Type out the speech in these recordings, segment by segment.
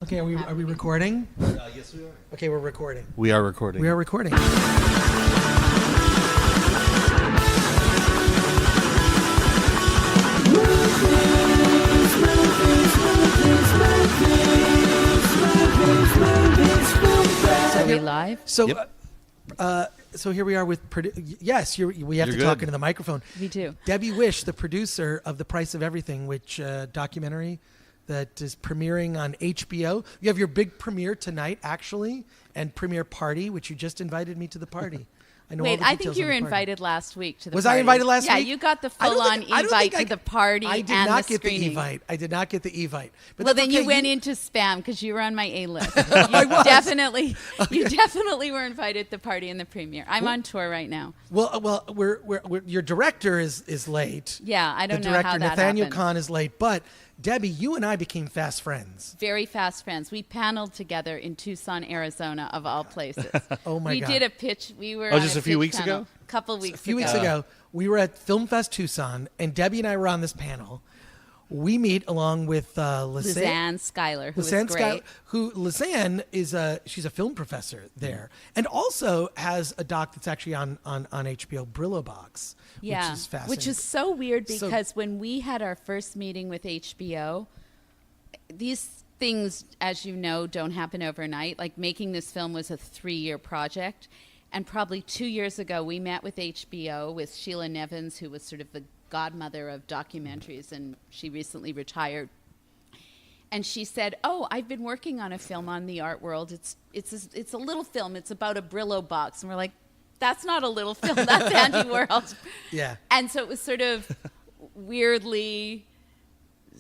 Okay, are we recording? Yes, we are. Okay, we're recording. We are recording. We are recording. Are we live? So, Yep. So here we are with yes. We have You're to talk good. into the microphone. We do. Debi Wisch, the producer of The Price of Everything, which documentary that is premiering on HBO. You have your big premiere tonight, actually, and premiere party, which you just invited me to the party. I know all Wait, the I think details you on were the party. invited last week to the Was party. I invited last Yeah, week? you got the I don't full-on think- I don't invite think to the party I did and not the get screening. the Evite. I did not get the Evite. But Well, that's then okay. you went into spam because you were on my A list. I was. You definitely were invited to the party and the premiere. I'm on tour right now. Well, we're your director is late. Yeah, I don't the know director how that Nathaniel happened. Kahn is late, but Debi, you and I became fast friends. Very fast friends. We paneled together in Tucson, Arizona, of all places. Oh my we God. did a pitch. We were Oh, on just a few pitch weeks panel ago? A couple weeks ago. A few weeks ago, we were at Film Fest Tucson, and Debi and I were on this panel. We meet along with Lisanne Schuyler, who was Lisanne great. Schuyler, who Lisanne is she's a film professor there, and also has a doc that's actually on HBO, Brillo Box, Yeah, which is fascinating. which is so weird So- because when we had our first meeting with HBO, these things, as you know, don't happen overnight. Like making this film was a 3-year project. And probably 2 years ago, we met with HBO with Sheila Nevins, who was sort of the godmother of documentaries, and she recently retired. And she said, "Oh, I've been working on a film on the art world. It's a little film. It's about a Brillo box." And we're like, "That's not a little film. That's Andy World." Yeah. And so it was sort of weirdly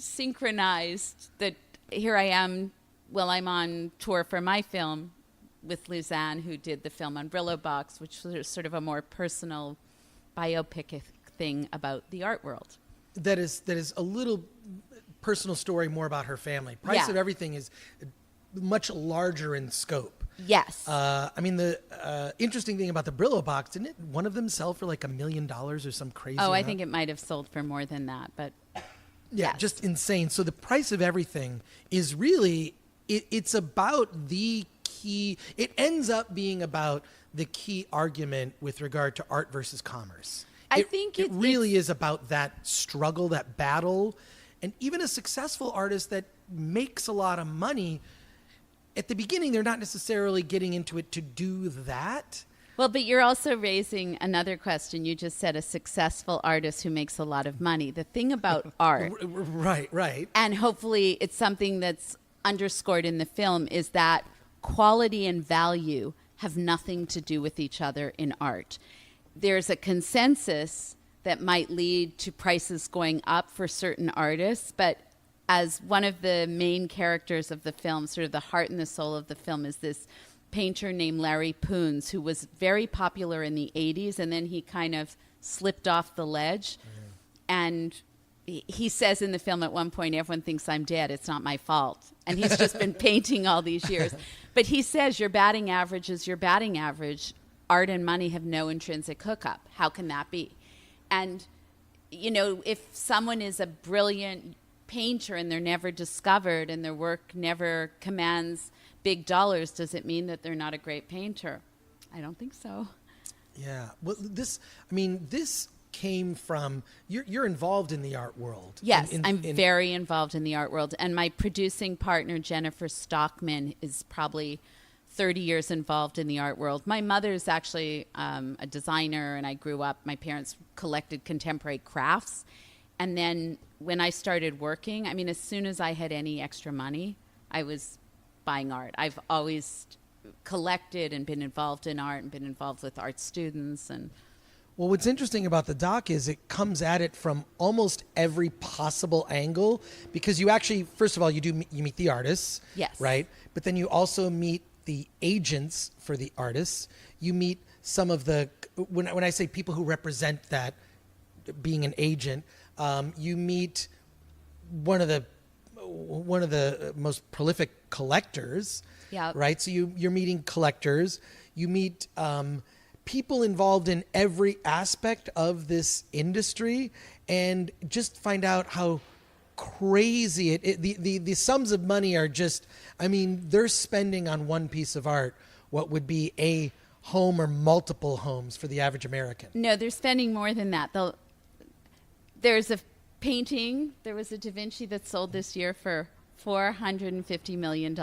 synchronized that here I am while I'm on tour for my film with Lisanne, who did the film on Brillo Box, which was sort of a more personal biopic thing about the art world. That is a little personal story more about her family. Price Yeah. of Everything is much larger in scope. Yes. I mean, the interesting thing about the Brillo box, didn't it? One of them sell for like $1 million or some crazy I amount? think it might have sold for more than that, but Yeah, yes. just insane. So the Price of Everything is really, it's about the key, it ends up being about the key argument with regard to art versus commerce. I It- think it it's- really is about that struggle, that battle. And even a successful artist that makes a lot of money, at the beginning, they're not necessarily getting into it to do that. Well, but you're also raising another question. You just said a successful artist who makes a lot of money. The thing about art, Right. and hopefully it's something that's underscored in the film, is that quality and value have nothing to do with each other in art. There's a consensus that might lead to prices going up for certain artists, but as one of the main characters of the film, sort of the heart and the soul of the film, is this painter named Larry Koons, who was very popular in the 80s, and then he kind of slipped off the ledge. And he says in the film at one point, "Everyone thinks I'm dead. It's not my fault." And he's just been painting all these years. But he says, your batting average is your batting average. Art and money have no intrinsic hookup. How can that be? And, you know, if someone is a brilliant painter and they're never discovered and their work never commands big dollars, does it mean that they're not a great painter? I don't think so. Yeah. Well, this came from, you're involved in the art world. Yes, In- I'm in- very involved in the art world. And my producing partner, Jennifer Stockman, is probably 30 years involved in the art world. My mother's actually a designer, and I grew up, my parents collected contemporary crafts. And then when I started working, I mean, as soon as I had any extra money, I was buying art. I've always collected and been involved in art and been involved with art students. And Well, what's interesting about the doc is it comes at it from almost every possible angle, because you actually, first of all, you meet the artists, Yes. right? But then you also meet the agents for the artists. You meet some of the, when I say people who represent that, being an agent, you meet one of the most prolific collectors, Yep. right? So you're meeting collectors. You meet people involved in every aspect of this industry, and just find out how crazy. The sums of money are just, I mean, they're spending on one piece of art what would be a home or multiple homes for the average American. No, they're spending more than that. There's a painting, there was a Da Vinci that sold this year for $450 million.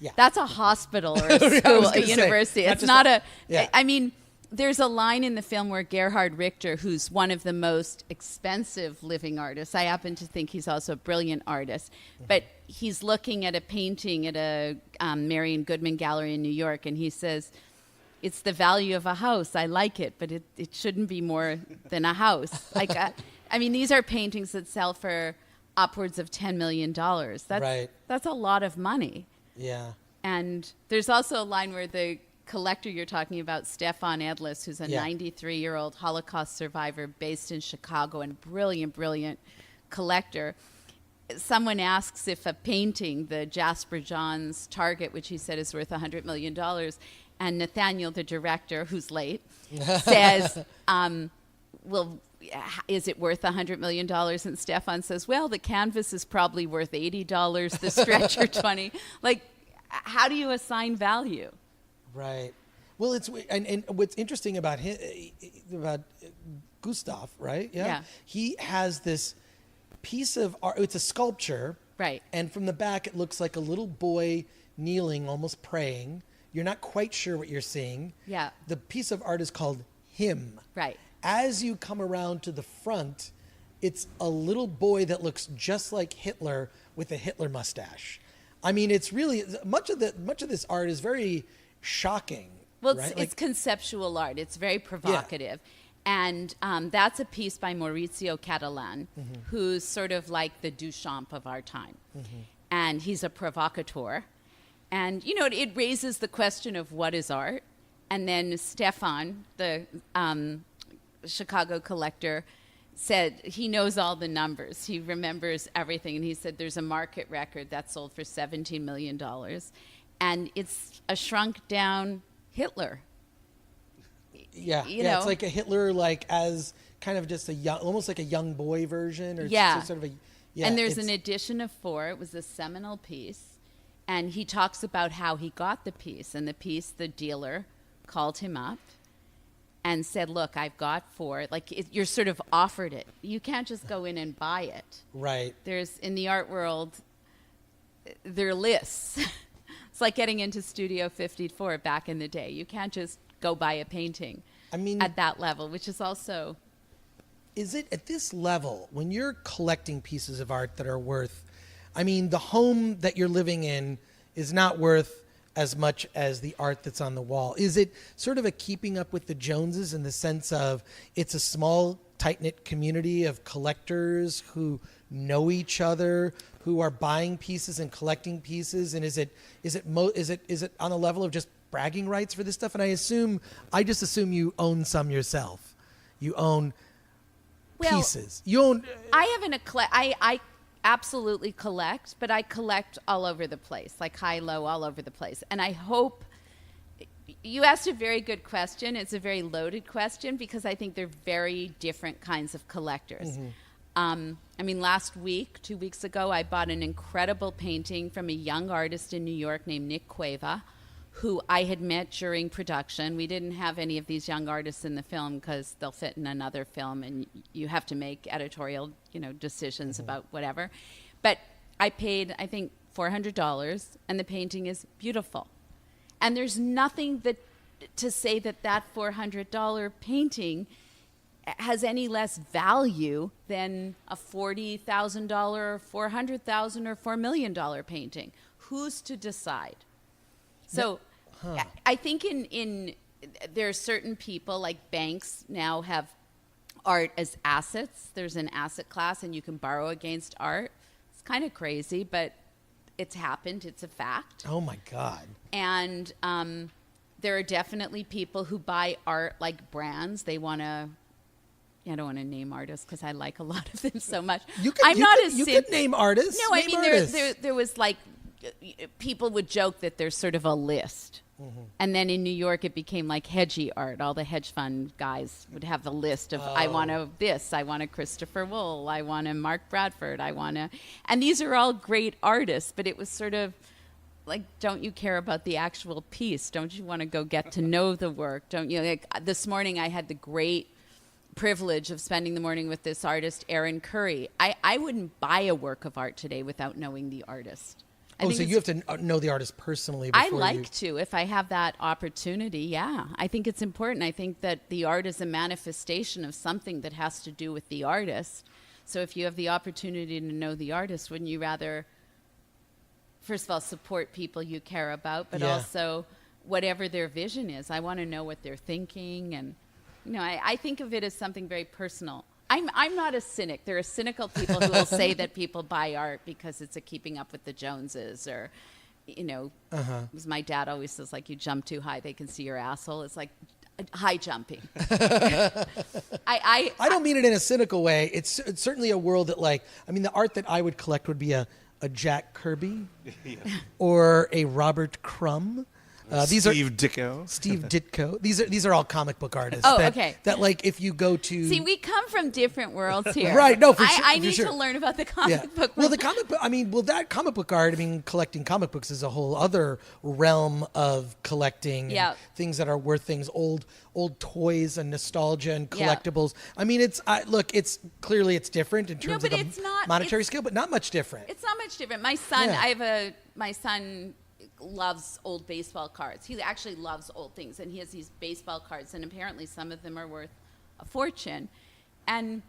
Yeah. That's a hospital or a school, a university. It's not a, yeah. I mean, there's a line in the film where Gerhard Richter, who's one of the most expensive living artists, I happen to think he's also a brilliant artist, but he's looking at a painting at a Marion Goodman Gallery in New York, and he says, it's the value of a house. I like it, but it shouldn't be more than a house. Like, I mean, these are paintings that sell for upwards of $10 million. That's a lot of money. Yeah. And there's also a line where the collector you're talking about, Stefan Edlis, who's a 93-year-old Holocaust survivor based in Chicago and brilliant collector. Someone asks if a painting, the Jasper Johns Target, which he said is worth $100 million, and Nathaniel, the director, who's late, says, well, is it worth $100 million? And Stefan says, well, the canvas is probably worth $80, the stretcher 20. Like, how do you assign value? Right. Well, and what's interesting about him, about Gustav, right? Yeah. He has this piece of art. It's a sculpture. Right. And from the back, it looks like a little boy kneeling, almost praying. You're not quite sure what you're seeing. Yeah. The piece of art is called Him. Right. As you come around to the front, it's a little boy that looks just like Hitler with a Hitler mustache. I mean, it's really much of this art is very shocking. Well, right? it's conceptual art. It's very provocative. Yeah. And that's a piece by Maurizio Catalan, who's sort of like the Duchamp of our time. And he's a provocateur. And, you know, it raises the question of what is art. And then Stefan, the Chicago collector, said he knows all the numbers. He remembers everything. And he said there's a market record that sold for $17 million. And it's a shrunk down Hitler. Yeah, you know? It's like a Hitler, like as kind of just a young, almost like a young boy version, or sort of a. Yeah, and there's an edition of 4. It was a seminal piece, and he talks about how he got the piece. And the piece, the dealer called him up and said, "Look, I've got 4. Like you're sort of offered it. You can't just go in and buy it. Right. There's in the art world, there are lists." It's like getting into Studio 54 back in the day. You can't just go buy a painting at that level, which is also... Is it at this level, when you're collecting pieces of art that are worth... I mean, the home that you're living in is not worth as much as the art that's on the wall. Is it sort of a keeping up with the Joneses in the sense of it's a small, tight-knit community of collectors who know each other, who are buying pieces and collecting pieces, and is it on the level of just bragging rights for this stuff? And I just assume you own some yourself. You own pieces. You own. I haven't I absolutely collect, but I collect all over the place, like high, low, all over the place. And I hope you asked a very good question. It's a very loaded question because I think they're very different kinds of collectors. I mean, last week, 2 weeks ago, I bought an incredible painting from a young artist in New York named Nick Cueva, who I had met during production. We didn't have any of these young artists in the film because they'll fit in another film, and you have to make editorial, decisions about whatever. But I paid, I think, $400, and the painting is beautiful. And there's nothing to say that $400 painting has any less value than a $40,000, $400,000, or $4 million painting. Who's to decide? So I think there are certain people, like banks now have art as assets. There's an asset class, and you can borrow against art. It's kind of crazy, but it's happened. It's a fact. Oh, my God. And there are definitely people who buy art like brands. They want to... I don't want to name artists because I like a lot of them so much. You could name artists. No, I mean there was like people would joke that there's sort of a list And then in New York, it became like hedgy art. All the hedge fund guys would have the list of, I want a this, I want a Christopher Wool, I want a Mark Bradford, I want a... And these are all great artists, but it was sort of like, don't you care about the actual piece? Don't you want to go get to know the work? Don't you? Like, this morning, I had the great privilege of spending the morning with this artist, Aaron Curry. I wouldn't buy a work of art today without knowing the artist. So you have to know the artist personally before to, if I have that opportunity, yeah. I think it's important. I think that the art is a manifestation of something that has to do with the artist. So if you have the opportunity to know the artist, wouldn't you rather, first of all, support people you care about, but also whatever their vision is? I want to know what they're thinking. And, you know, I think of it as something very personal. I'm not a cynic. There are cynical people who will say that people buy art because it's a keeping up with the Joneses, or, you know, as my dad always says, like, you jump too high, they can see your asshole. It's like high jumping. I don't mean it in a cynical way. It's certainly a world that, like, I mean, the art that I would collect would be a Jack Kirby or a Robert Crumb. Steve Ditko. Steve Ditko. These are all comic book artists. Oh, that, okay. That, like, if you go to... See, we come from different worlds here. Right, no, for sure. I need to learn about the comic book. Well, that comic book art, I mean, collecting comic books is a whole other realm of collecting and things that are worth things, old toys and nostalgia and collectibles. I mean, it's clearly it's different in terms of the monetary scale, but not much different. It's not much different. My son, my son loves old baseball cards. He actually loves old things, and he has these baseball cards, and apparently some of them are worth a fortune. And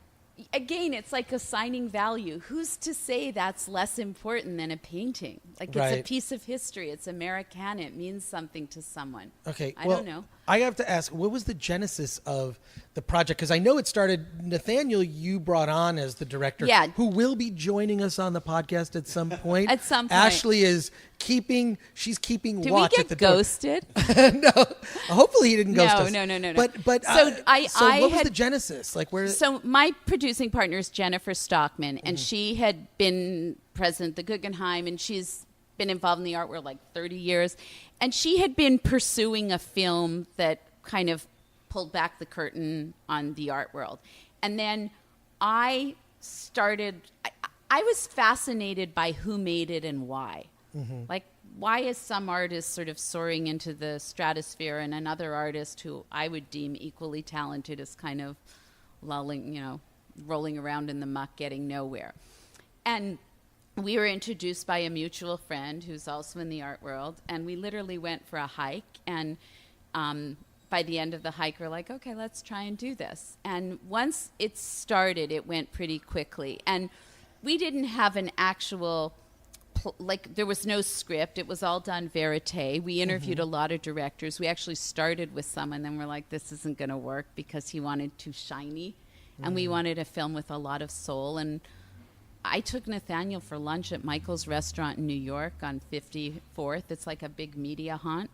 again, it's like assigning value. Who's to say that's less important than a painting? Like, it's a piece of history. It's Americana. It means something to someone. Okay. I don't know. I have to ask, what was the genesis of the project? Because I know it started, Nathaniel, you brought on as the director, who will be joining us on the podcast at some point. At some point. Ashley is keeping watch we at the get ghosted? No. Hopefully he didn't ghost us. No. But what was the genesis? Like, where? So my producing partner is Jennifer Stockman, and she had been president of the Guggenheim, and she's been involved in the art world like 30 years. And she had been pursuing a film that kind of pulled back the curtain on the art world. And then I was fascinated by who made it and why. Like, why is some artist sort of soaring into the stratosphere and another artist who I would deem equally talented is kind of rolling around in the muck, getting nowhere? And we were introduced by a mutual friend who's also in the art world, and we literally went for a hike. And by the end of the hike, we're like, okay, let's try and do this. And once it started, it went pretty quickly. And we didn't have an actual, there was no script. It was all done verite. We interviewed a lot of directors. We actually started with someone, then we're like, this isn't going to work because he wanted too shiny. And we wanted a film with a lot of soul. And I took Nathaniel for lunch at Michael's restaurant in New York on 54th. It's like a big media haunt.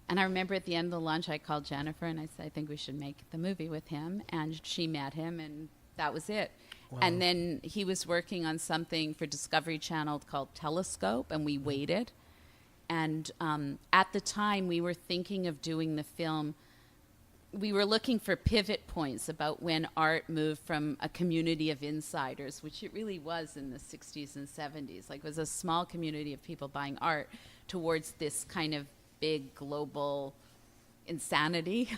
And I remember at the end of the lunch, I called Jennifer and I said, I think we should make the movie with him. And she met him, and that was it. Wow. And then he was working on something for Discovery Channel called Telescope, and we waited. And at the time, we were thinking of doing the film. We were looking for pivot points about when art moved from a community of insiders, which it really was in the 60s and 70s. Like, it was a small community of people buying art, towards this kind of big global insanity,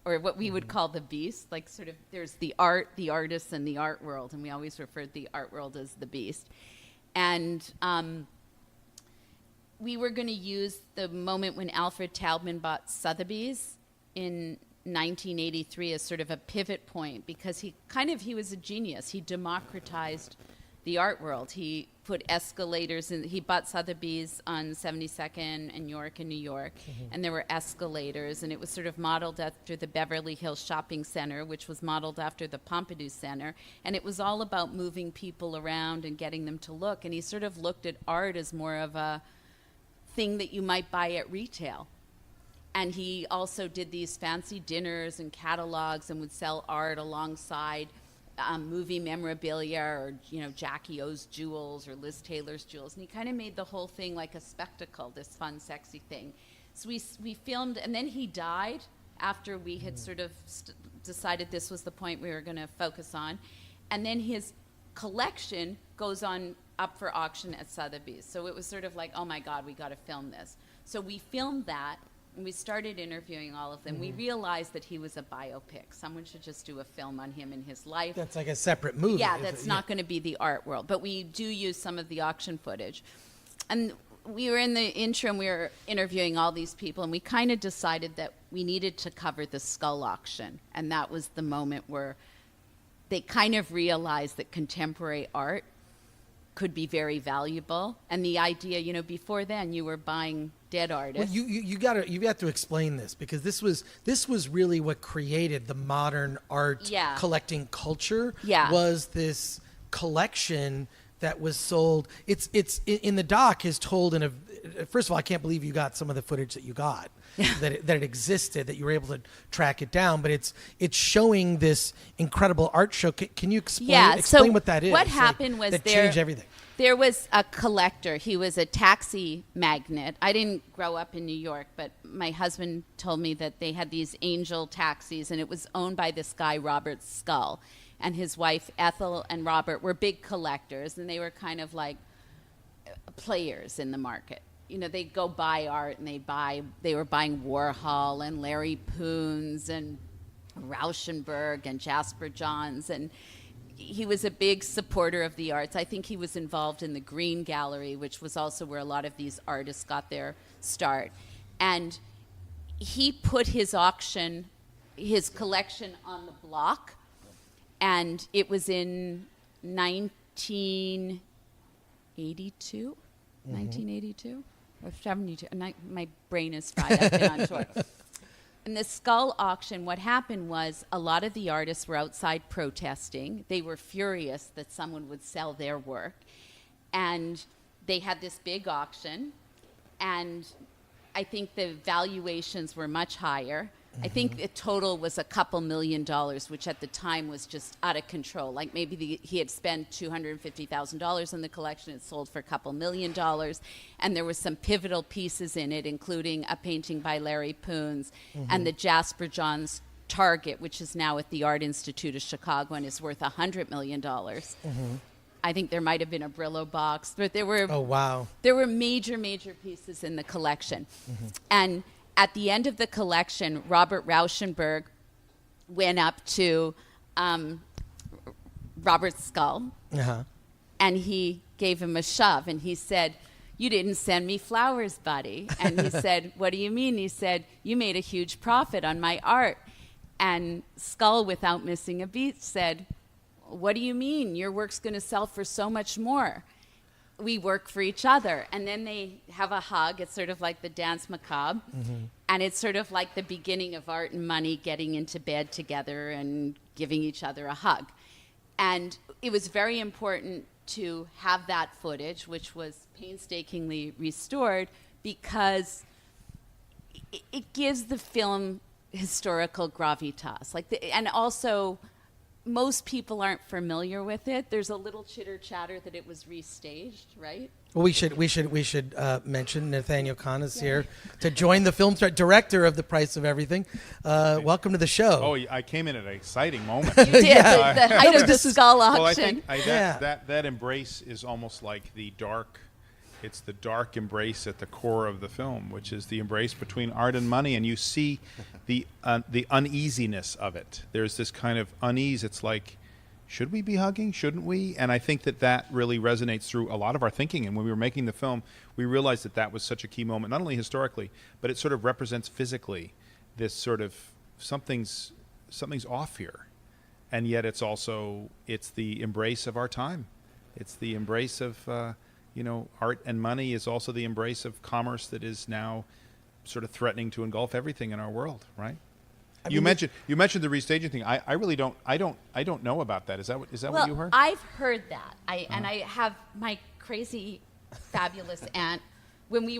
or what we would call the beast. Like, sort of, there's the art, the artists, and the art world, and we always referred to the art world as the beast. And we were going to use the moment when Alfred Taubman bought Sotheby's in 1983 as sort of a pivot point, because he was a genius. He democratized the art world. He put escalators in. He bought Sotheby's on 72nd and York in New York, and there were escalators, and it was sort of modeled after the Beverly Hills Shopping Center, which was modeled after the Pompidou Center, and it was all about moving people around and getting them to look. And he sort of looked at art as more of a thing that you might buy at retail. And he also did these fancy dinners and catalogs and would sell art alongside movie memorabilia or, Jackie O's jewels or Liz Taylor's jewels. And he kind of made the whole thing like a spectacle, this fun, sexy thing. So we filmed, and then he died after we had sort of decided this was the point we were going to focus on. And then his collection goes on up for auction at Sotheby's. So it was sort of like, oh my God, we got to film this. So we filmed that, and we started interviewing all of them. We realized that he was a biopic. Someone should just do a film on him and his life. That's like a separate movie. Yeah, that's not going to be the art world. But we do use some of the auction footage. And we were in the interim, we were interviewing all these people, and we kind of decided that we needed to cover the skull auction. And that was the moment where they kind of realized that contemporary art could be very valuable. And the idea, before then you were buying dead artists. Well, you have to explain this, because this was really what created the modern art collecting culture. Yeah. Was this collection that was sold. It's in the doc is told in a. First of all, I can't believe you got some of the footage that you got. that it existed, that you were able to track it down, but it's showing this incredible art show. Can you explain what that is? What happened was that changed everything. There was a collector. He was a taxi magnate. I didn't grow up in New York, but my husband told me that they had these angel taxis, and it was owned by this guy, Robert Scull. And his wife, Ethel, and Robert were big collectors, and they were kind of like players in the market. They'd go buy art, and they were buying Warhol and Larry Koons and Rauschenberg and Jasper Johns, and he was a big supporter of the arts. I think he was involved in the Green Gallery, which was also where a lot of these artists got their start. And he put his collection on the block, and it was in 1982? 1982? Or 72? My brain is fried. I've been on tour. In the skull auction, what happened was a lot of the artists were outside protesting. They were furious that someone would sell their work. And they had this big auction, and I think the valuations were much higher. I think the total was a couple $1 million, which at the time was just out of control. Like maybe he had spent $250,000 in the collection. It sold for a couple $1 million. And there were some pivotal pieces in it, including a painting by Larry Koons and the Jasper Johns Target, which is now at the Art Institute of Chicago and is worth $100 million. I think there might have been a Brillo box. But there were there were major pieces in the collection. And at the end of the collection, Robert Rauschenberg went up to Robert Scull, and he gave him a shove, and he said, "You didn't send me flowers, buddy." And he said, "What do you mean?" He said, "You made a huge profit on my art." And Scull, without missing a beat, said, "What do you mean? Your work's going to sell for so much more. We work for each other." And then they have a hug. It's sort of like the dance macabre. And it's sort of like the beginning of Art and Money getting into bed together and giving each other a hug. And it was very important to have that footage, which was painstakingly restored, because it gives the film historical gravitas. And also, most people aren't familiar with it. There's a little chitter chatter that it was restaged, right? Well, we should mention Nathaniel Cahn is here to join the film director of The Price of Everything. Welcome to the show. Oh, I came in at an exciting moment. You did. The height of the skull auction. Well, I think that embrace is almost like the dark. It's the dark embrace at the core of the film, which is the embrace between art and money, and you see the uneasiness of it. There's this kind of unease. It's like, should we be hugging? Shouldn't we? And I think that really resonates through a lot of our thinking. And when we were making the film, we realized that was such a key moment, not only historically, but it sort of represents physically this sort of something's off here, and yet it's the embrace of our time. It's the embrace of art and money is also the embrace of commerce that is now sort of threatening to engulf everything in our world, right? You mentioned the restaging thing. I really don't know about that. Is that what you heard? I've heard that. And I have my crazy, fabulous aunt. When we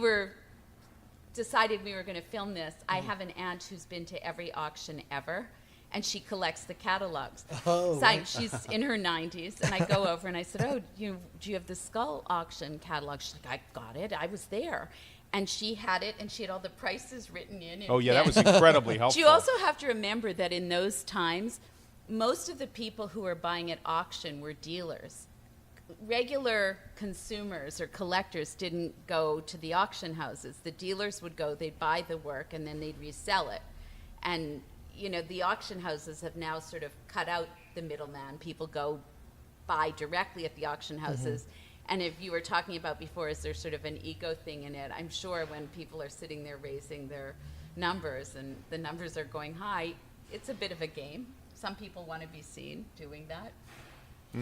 decided we were going to film this, I have an aunt who's been to every auction ever. and she collects the catalogs. Oh, So right. she's in her 90s, and I go over and I said, "Oh, do you have the Skull auction catalog?" She's like, "I got it. I was there." And she had it, and she had all the prices written in. Oh, yeah, that was incredibly helpful. You also have to remember that in those times, most of the people who were buying at auction were dealers. Regular consumers or collectors didn't go to the auction houses. The dealers would go, they'd buy the work, and then they'd resell it. And, you know, the auction houses have now sort of cut out the middleman. People go buy directly at the auction houses. And if you were talking about before, is there sort of an ego thing in it? I'm sure when people are sitting there raising their numbers and the numbers are going high, it's a bit of a game. Some people want to be seen doing that.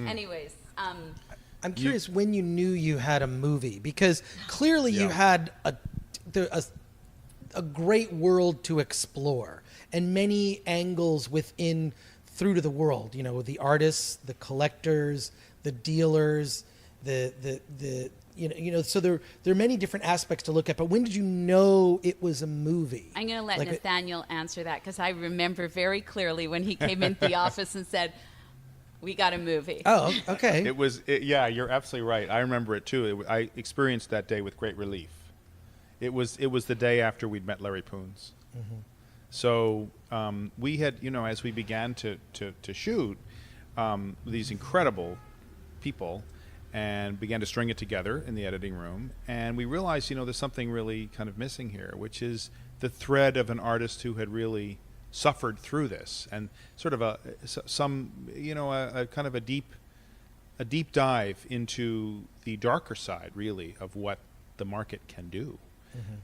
Anyways, I'm curious when you knew you had a movie, because clearly you had a great world to explore and many angles within through to the world. You know, the artists, the collectors, the dealers, so there are many different aspects to look at. But when did you know it was a movie? I'm going to let Nathaniel answer that, because I remember very clearly when he came into the office and said, "We got a movie." Oh, okay. Yeah, you're absolutely right. I remember it too. I experienced that day with great relief. It was the day after we'd met Larry Koons. So we had, as we began to shoot these incredible people and began to string it together in the editing room, and we realized, there's something really kind of missing here, which is the thread of an artist who had really suffered through this, and sort of a kind of a deep dive into the darker side, really, of what the market can do.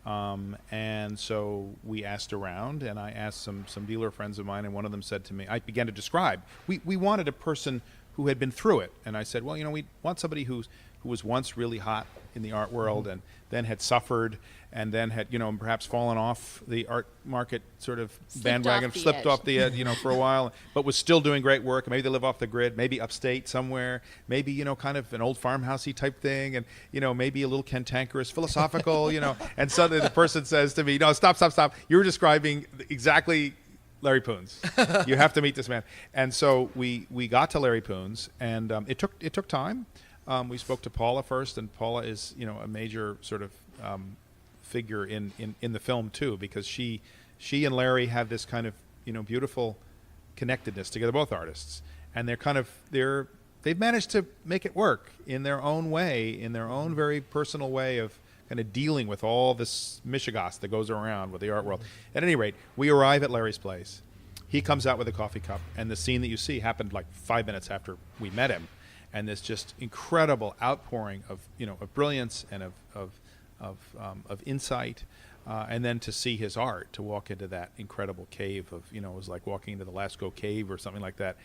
And so we asked around, and I asked some dealer friends of mine, and one of them said to me, I began to describe, we wanted a person who had been through it. And I said, well, we want somebody who was once really hot in the art world, and then had suffered, and then had, perhaps fallen off the art market sort of bandwagon, slipped off the edge, for a while, but was still doing great work. Maybe they live off the grid, maybe upstate somewhere, maybe, kind of an old farmhousey type thing, and, maybe a little cantankerous, philosophical, and suddenly the person says to me, no, stop. You're describing exactly Larry Koons. You have to meet this man. And so we got to Larry Koons, and it took time. We spoke to Paula first, and Paula is a major sort of figure in the film too, because she and Larry have this kind of beautiful connectedness together, both artists, and they've managed to make it work in their own way, in their own very personal way of kind of dealing with all this mishigas that goes around with the art world. At any rate, we arrive at Larry's place. He comes out with a coffee cup, and the scene that you see happened like 5 minutes after we met him, and this just incredible outpouring of of brilliance and of insight, and then to see his art, to walk into that incredible cave of it was like walking into the Lascaux cave or something like that,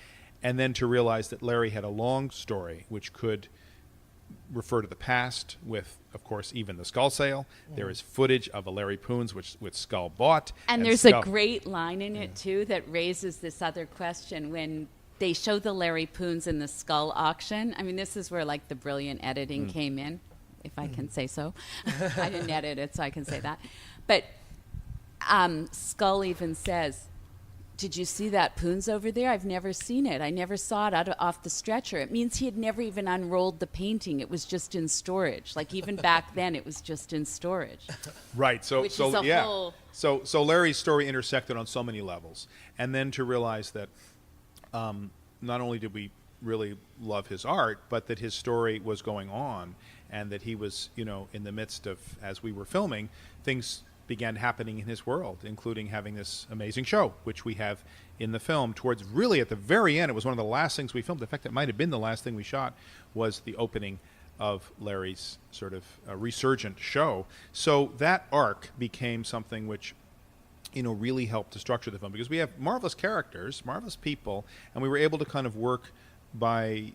and then to realize that Larry had a long story which could refer to the past with, of course, even the Skull sale. There is footage of a Larry Koons which Skull bought. And there's a great line in it, too, that raises this other question when they show the Larry Koons in the Skull auction. I mean, this is where, like, the brilliant editing came in, if I can say so. I didn't edit it, so I can say that. But Skull even says, "Did you see that Koons over there? I've never seen it. I never saw it off the stretcher." It means he had never even unrolled the painting. It was just in storage. Like, even back then, it was just in storage. Right. So whole... So Larry's story intersected on so many levels, and then to realize that not only did we really love his art, but that his story was going on, and that he was, in the midst of, as we were filming, things began happening in his world, including having this amazing show, which we have in the film. Towards really at the very end, it was one of the last things we filmed. In fact, it might have been the last thing we shot, was the opening of Larry's sort of resurgent show. So that arc became something which, really helped to structure the film, because we have marvelous characters, marvelous people, and we were able to kind of work by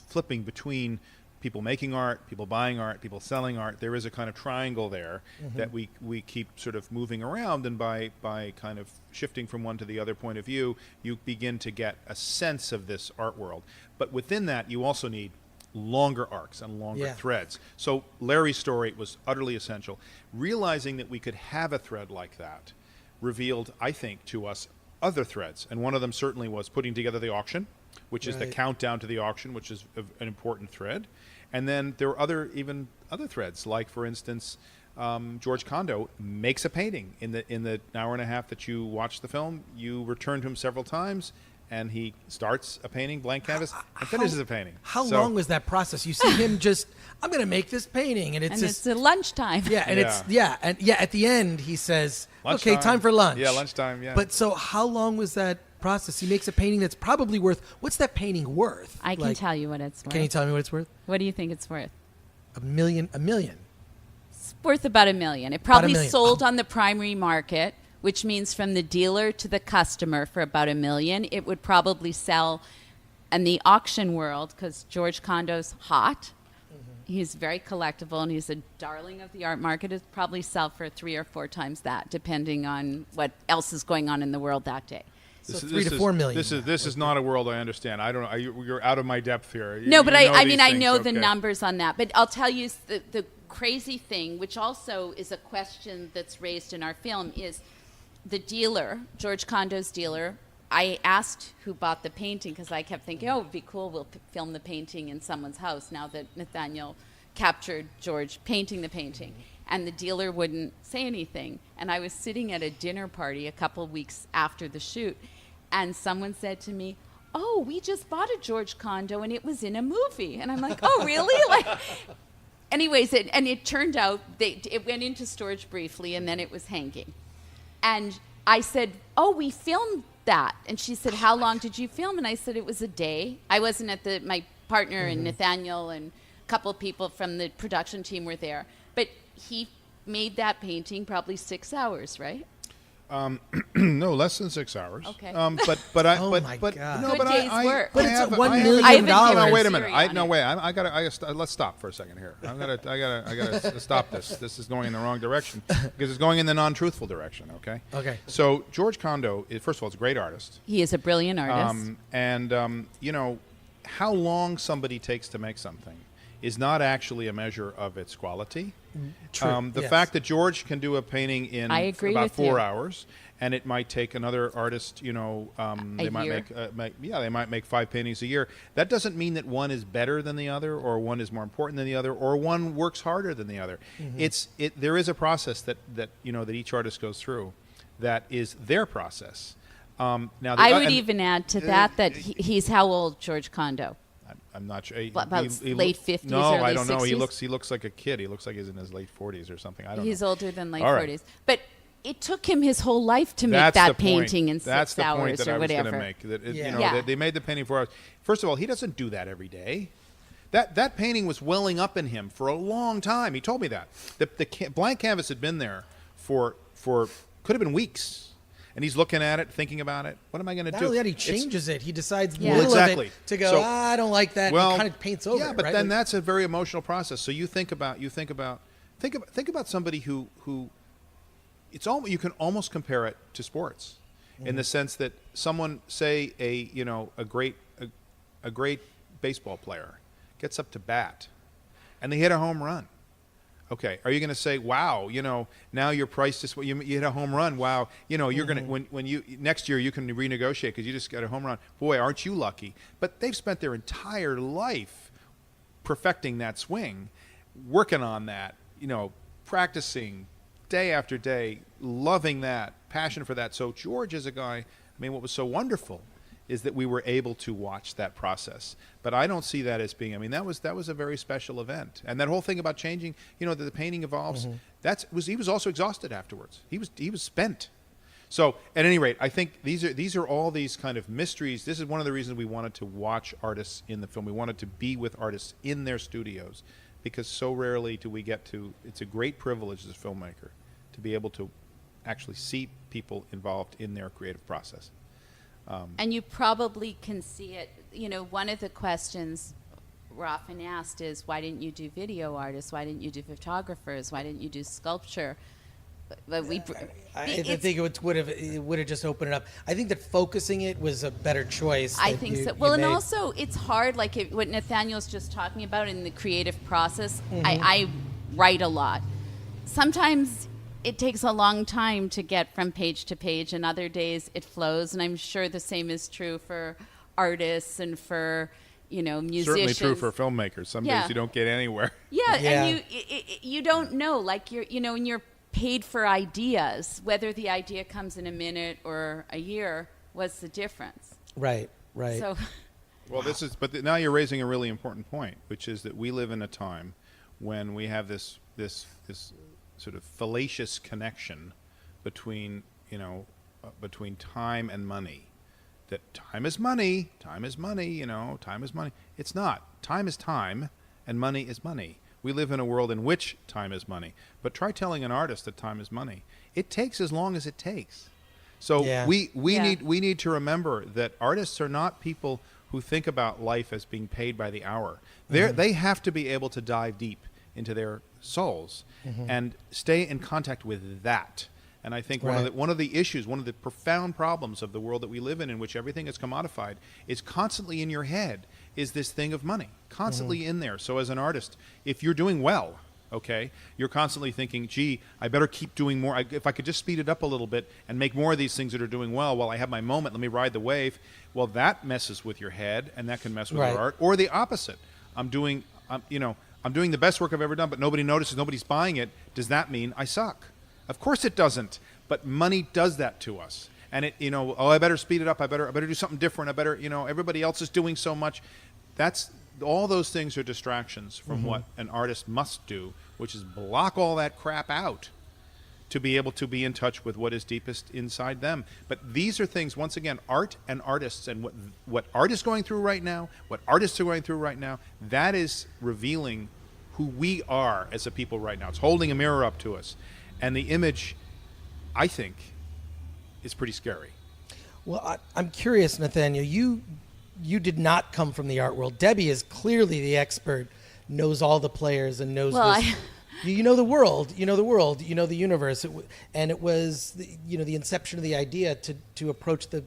flipping between people making art, people buying art, people selling art. There is a kind of triangle there that we keep sort of moving around, and by kind of shifting from one to the other point of view, you begin to get a sense of this art world. But within that, you also need longer arcs and longer threads. So Larry's story was utterly essential. Realizing that we could have a thread like that revealed, I think, to us other threads, and one of them certainly was putting together the auction, which is the Right. countdown to the auction, which is an important thread. And then there were other threads, like, for instance, George Condo makes a painting in the hour and a half that you watch the film. You return to him several times, and he starts a painting, blank canvas, and finishes a painting. How So- long was that process? You see him just, I'm going to make this painting, and it's And just, it's at lunchtime. yeah, and at the end he says, okay, Lunchtime. time for lunch. Yeah, lunchtime, yeah. But so how long was that process? He makes a painting that's probably worth, what's that painting worth? I can tell you what it's worth. Can you tell me what it's worth? What do you think it's worth? $1 million. It's worth about $1 million. It probably million. sold on the primary market, which means from the dealer to the customer for about $1 million. It would probably sell in the auction world, because George Condo's hot. He's very collectible, and he's a darling of the art market. It'd probably sell for 3 or 4 times that, depending on what else is going on in the world that day. So 3 to 4 million. This is not a world I understand. I don't know. You're out of my depth here. No, but I mean, I these know things, the okay. numbers on that. But I'll tell you the crazy thing, which also is a question that's raised in our film, is the dealer, George Condo's dealer. I asked who bought the painting, because I kept thinking, oh, it would be cool, we'll film the painting in someone's house now that Nathaniel captured George painting the painting. And the dealer wouldn't say anything. And I was sitting at a dinner party a couple weeks after the shoot, and someone said to me, oh, we just bought a George Condo, and it was in a movie. And I'm like, oh, really? Anyways, it turned out it went into storage briefly, and then it was hanging. And I said, oh, we filmed that. And she said, how long did you film? And I said, it was a day. I wasn't at my partner and Nathaniel and a couple of people from the production team were there. But he made that painting probably 6 hours, right? No, less than 6 hours. Okay. But I Oh but my but God. no, Good but day's I work. But I it's have- $1 I have- million. I haven't dollars. given No, a wait a minute. theory on No, it. wait. I gotta let's stop for a second here. I gotta stop this. This is going in the wrong direction, because it's going in the non-truthful direction. Okay. Okay. So George Condo, first of all, is a great artist. He is a brilliant artist. You know, how long somebody takes to make something is not actually a measure of its quality. True, The yes. fact that George can do a painting in I agree about with 4 you. hours, and it might take another artist, they might year. they might make 5 paintings a year. That doesn't mean that one is better than the other, or one is more important than the other, or one works harder than the other. There is a process that each artist goes through, that is their process. Now, I would even add to that he's how old, George Condo? I'm not sure. About late 50s, No, early I don't know. 60s? He looks like a kid. He looks like he's in his late 40s or something. I don't He's know. older than late All right. 40s. But it took him his whole life to make That's that the point. painting in That's 6 the point hours that or I was going whatever. to make. That Yeah. they made the painting 4 hours. First of all, he doesn't do that every day. That painting was welling up in him for a long time. He told me that. The blank canvas had been there for could have been weeks. And he's looking at it, thinking about it. What am I going to do? Not only that, he It's- changes it. He decides in the Yeah. middle Exactly. of it to go, So- I don't like that. Well, and kind of paints over yeah, it, but right? then Like- that's a very emotional process. So think about somebody who you can almost compare it to sports, in the sense that someone, say a great baseball player gets up to bat, and they hit a home run. Okay, are you going to say, wow, now your price just you hit a home run? Wow, you're going to when you next year you can renegotiate because you just got a home run. Boy, aren't you lucky? But they've spent their entire life perfecting that swing, working on that, practicing day after day, loving that, passion for that. So George is a guy. What was so wonderful is that we were able to watch that process. But I don't see that as being, that was a very special event. And that whole thing about changing, that the painting evolves, he was also exhausted afterwards. He was spent. So at any rate, I think these are all these kind of mysteries. This is one of the reasons we wanted to watch artists in the film. We wanted to be with artists in their studios, because so rarely do we get to, it's a great privilege as a filmmaker to be able to actually see people involved in their creative process. And you probably can see it. One of the questions we're often asked is, why didn't you do video artists? Why didn't you do photographers? Why didn't you do sculpture? But I think it would have just opened it up. I think that focusing it was a better choice. I that think you- so. you Well, and made. also it's hard, like what Nathaniel's just talking about in the creative process. I write a lot. Sometimes it takes a long time to get from page to page, and other days it flows. And I'm sure the same is true for artists and for, musicians. Certainly true for filmmakers. Some Yeah. days you don't get anywhere. Yeah, Yeah. and you don't know, like when you're paid for ideas, whether the idea comes in a minute or a year, what's the difference? Right. So, Well, now you're raising a really important point, which is that we live in a time when we have this sort of fallacious connection between between time and money. That time is money, time is money. It's not. Time is time, and money is money. We live in a world in which time is money. But try telling an artist that time is money. It takes as long as it takes. So Yeah. we Yeah. need to remember that artists are not people who think about life as being paid by the hour. They have to be able to dive deep into their souls and stay in contact with that. And I think Right. one of the issues, one of the profound problems of the world that we live in which everything is commodified, is constantly in your head is this thing of money, constantly in there. So as an artist, if you're doing well, okay, you're constantly thinking, gee, I better keep doing more. If I could just speed it up a little bit and make more of these things that are doing well while I have my moment, let me ride the wave. Well, that messes with your head, and that can mess with Right. your art. Or the opposite. I'm doing the best work I've ever done, but nobody notices, nobody's buying it. Does that mean I suck? Of course it doesn't. But money does that to us. And I better speed it up. I better do something different. I better, everybody else is doing so much. All those things are distractions from what an artist must do, which is block all that crap out to be able to be in touch with what is deepest inside them. But these are things, once again, art and artists, and what art is going through right now, what artists are going through right now, that is revealing who we are as a people right now. It's holding a mirror up to us. And the image, I think, is pretty scary. Well, I'm curious, Nathaniel. You did not come from the art world. Debi is clearly the expert, knows all the players and knows this. You know the world. You know the world. You know the universe. And it was the inception of the idea to approach the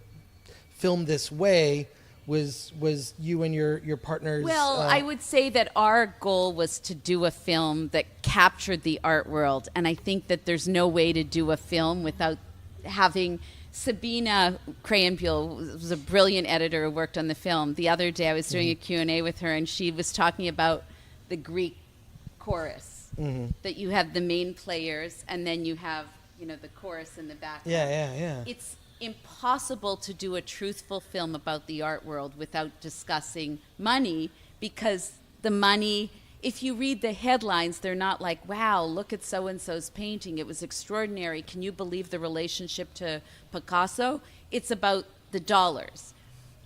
film this way was you and your partners. Well, I would say that our goal was to do a film that captured the art world, and I think that there's no way to do a film without having Sabina Krahenbuhl was a brilliant editor who worked on the film. The other day I was doing a Q&A with her, and she was talking about the Greek chorus, that you have the main players, and then you have the chorus in the background. Yeah. It's impossible to do a truthful film about the art world without discussing money, because the money, if you read the headlines, they're not like, wow, look at so-and-so's painting. It was extraordinary. Can you believe the relationship to Picasso? It's about the dollars.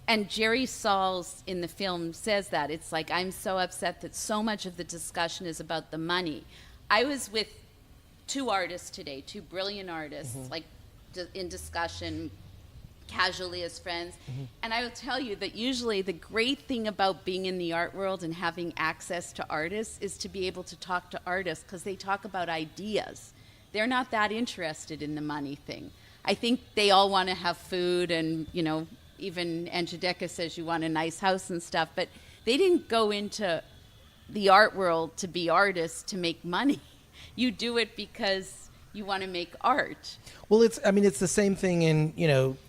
And Jerry Sauls in the film says that. It's like, I'm so upset that so much of the discussion is about the money. I was with two artists today, two brilliant artists, in discussion, casually as friends. And I will tell you that usually the great thing about being in the art world and having access to artists is to be able to talk to artists, because they talk about ideas. They're not that interested in the money thing. I think they all want to have food, and even Angelica says you want a nice house and stuff, but they didn't go into the art world to be artists to make money. You do it because you want to make art. Well, it's the same thing in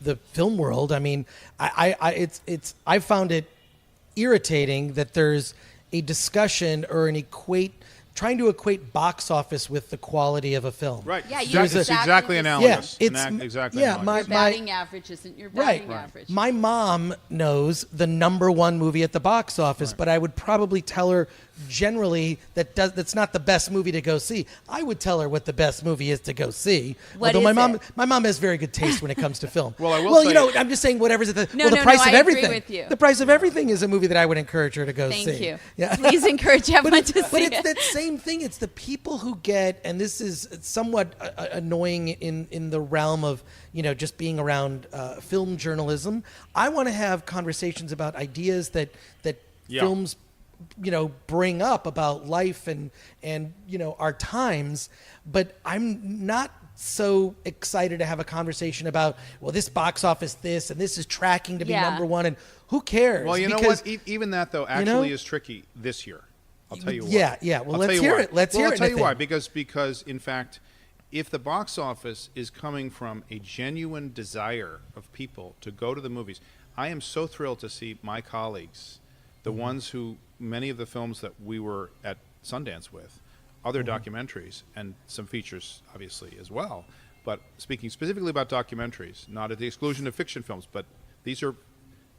the film world. I mean, I found it irritating that there's a discussion or trying to equate box office with the quality of a film. Right. Yeah, It's exactly analogous. Exactly analogous. Your batting average isn't your batting average. My mom knows the number one movie at the box office, but I would probably tell her generally that's not the best movie to go see. I would tell her what the best movie is to go see. What Although is it? my mom has very good taste when it comes to film. Well, I will say, I'm just saying whatever's at the No, price of I agree everything. with you. The Price of Everything is a movie that I would encourage her to go see. Thank you. Yeah. Please encourage everyone to see But it's it. that same thing. It's the people who get, and this is somewhat annoying in the realm of just being around film journalism. I want to have conversations about ideas that films bring up about life and our times, but I'm not so excited to have a conversation about, well, this box office this and this is tracking to be number one, and who cares? well, you know what? Even that though actually is tricky this year. I'll tell you why. Yeah. Well, I'll let's tell you hear why. it. Let's hear it. I'll tell you why. Nathan. Because in fact, if the box office is coming from a genuine desire of people to go to the movies, I am so thrilled to see my colleagues, the ones who, many of the films that we were at Sundance with, other documentaries, and some features, obviously, as well. But speaking specifically about documentaries, not at the exclusion of fiction films, but these are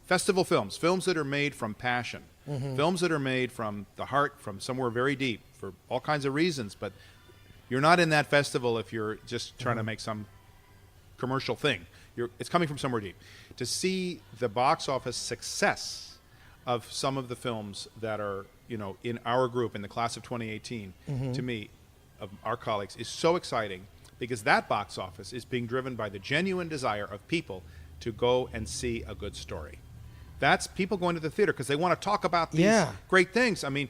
festival films, films that are made from passion, films that are made from the heart, from somewhere very deep, for all kinds of reasons, but you're not in that festival if you're just trying to make some commercial thing. It's coming from somewhere deep. To see the box office success of some of the films that are, in our group, in the class of 2018, to me, of our colleagues, is so exciting, because that box office is being driven by the genuine desire of people to go and see a good story. That's people going to the theater because they want to talk about these great things. I mean,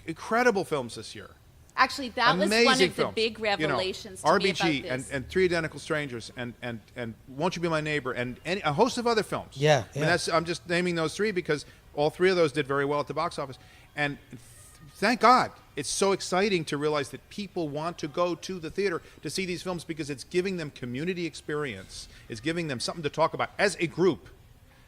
incredible films this year. Actually, that was Amazing one of films. the big revelations to RBG me about this. and Three Identical Strangers and Won't You Be My Neighbor and a host of other films. Yeah, I mean, I'm just naming those three because all three of those did very well at the box office. And thank God, it's so exciting to realize that people want to go to the theater to see these films because it's giving them community experience. It's giving them something to talk about as a group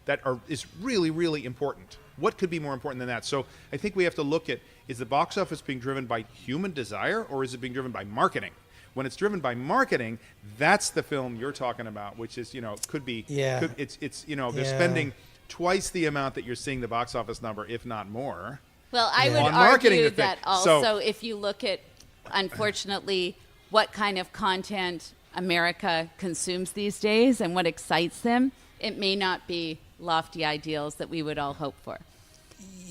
that is really, really important. What could be more important than that? So I think we have to look at, is the box office being driven by human desire or is it being driven by marketing? When it's driven by marketing, that's the film you're talking about, which is, could be, they're spending twice the amount that you're seeing the box office number, if not more. Well, I would On marketing argue the that thing. also So- if you look at, unfortunately, what kind of content America consumes these days and what excites them, it may not be lofty ideals that we would all hope for.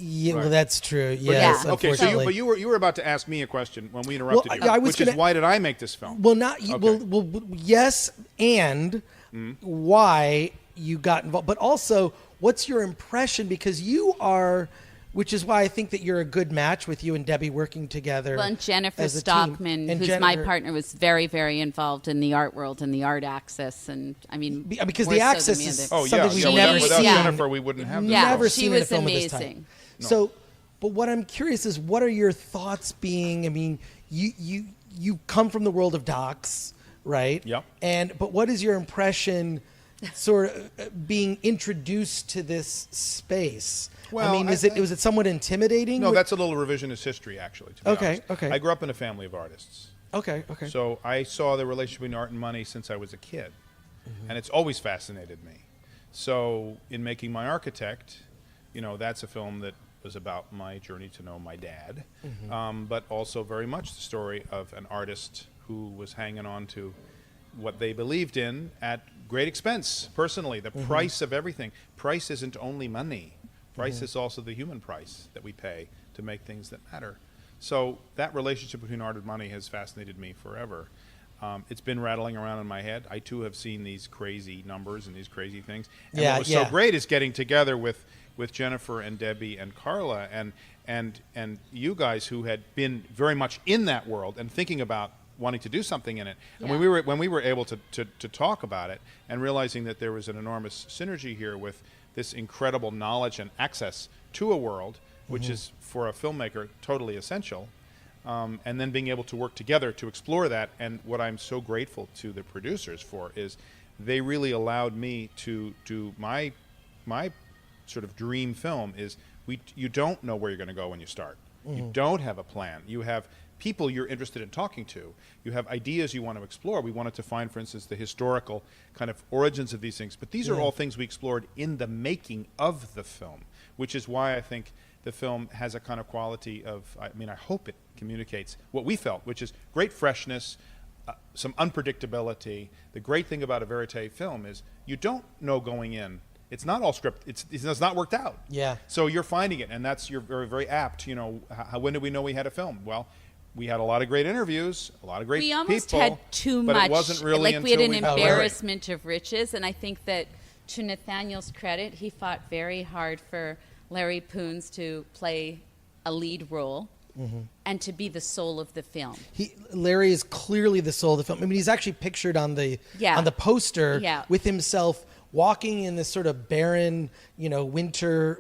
Yeah, Right. well, that's true. Yeah. Yes, Okay, unfortunately. you were about to ask me a question when we interrupted Well, you, I was which is gonna- why did I make this film? Well, not Okay. well. Yes, and why you got involved, but also what's your impression? Because you are, which is why I think that you're a good match with you and Debbie working together. Well, and Jennifer as a team. Stockman, And who's my Jennifer- partner, was very, very involved in the art world and the art axis. And I mean, because more the so axis than is the other. something we've She- never without seen. Jennifer, we wouldn't have this Yeah, film. Never she seen in a was film of this amazing. type. So, but what I'm curious is, what are your thoughts? Being, I mean, you come from the world of docs, right? Yep. But what is your impression, sort of being introduced to this space? Well, I mean, was it somewhat intimidating? No, that's a little revisionist history, actually. To be honest. Okay. I grew up in a family of artists. Okay. So I saw the relationship between art and money since I was a kid. And it's always fascinated me. So in making My Architect, that's a film that was about my journey to know my dad, but also very much the story of an artist who was hanging on to what they believed in at great expense, personally, the price of everything. Price isn't only money. Price is also the human price that we pay to make things that matter. So that relationship between art and money has fascinated me forever. It's been rattling around in my head. I, too, have seen these crazy numbers and these crazy things. And what was so great is getting together with Jennifer and Debbie and Carla and you guys who had been very much in that world and thinking about wanting to do something in it. And when we were able to talk about it and realizing that there was an enormous synergy here with this incredible knowledge and access to a world, which is, for a filmmaker, totally essential, and then being able to work together to explore that. And what I'm so grateful to the producers for is they really allowed me to do my sort of dream film. Is you don't know where you're going to go when you start. You don't have a plan. You have people you're interested in talking to. You have ideas you want to explore. We wanted to find, for instance, the historical kind of origins of these things. But these are all things we explored in the making of the film, which is why I think the film has a kind of quality of, I hope it communicates what we felt, which is great freshness, some unpredictability. The great thing about a verite film is you don't know going in. It's not all script. It's not worked out. Yeah. So you're finding it, and you're very, very apt. When did we know we had a film? Well, we had a lot of great interviews, a lot of great people. We almost had too but much. It wasn't really like we had an until embarrassment of riches, and I think that, to Nathaniel's credit, he fought very hard for Larry Koons to play a lead role and to be the soul of the film. Larry is clearly the soul of the film. I mean, he's actually pictured on the poster with himself walking in this sort of barren, winter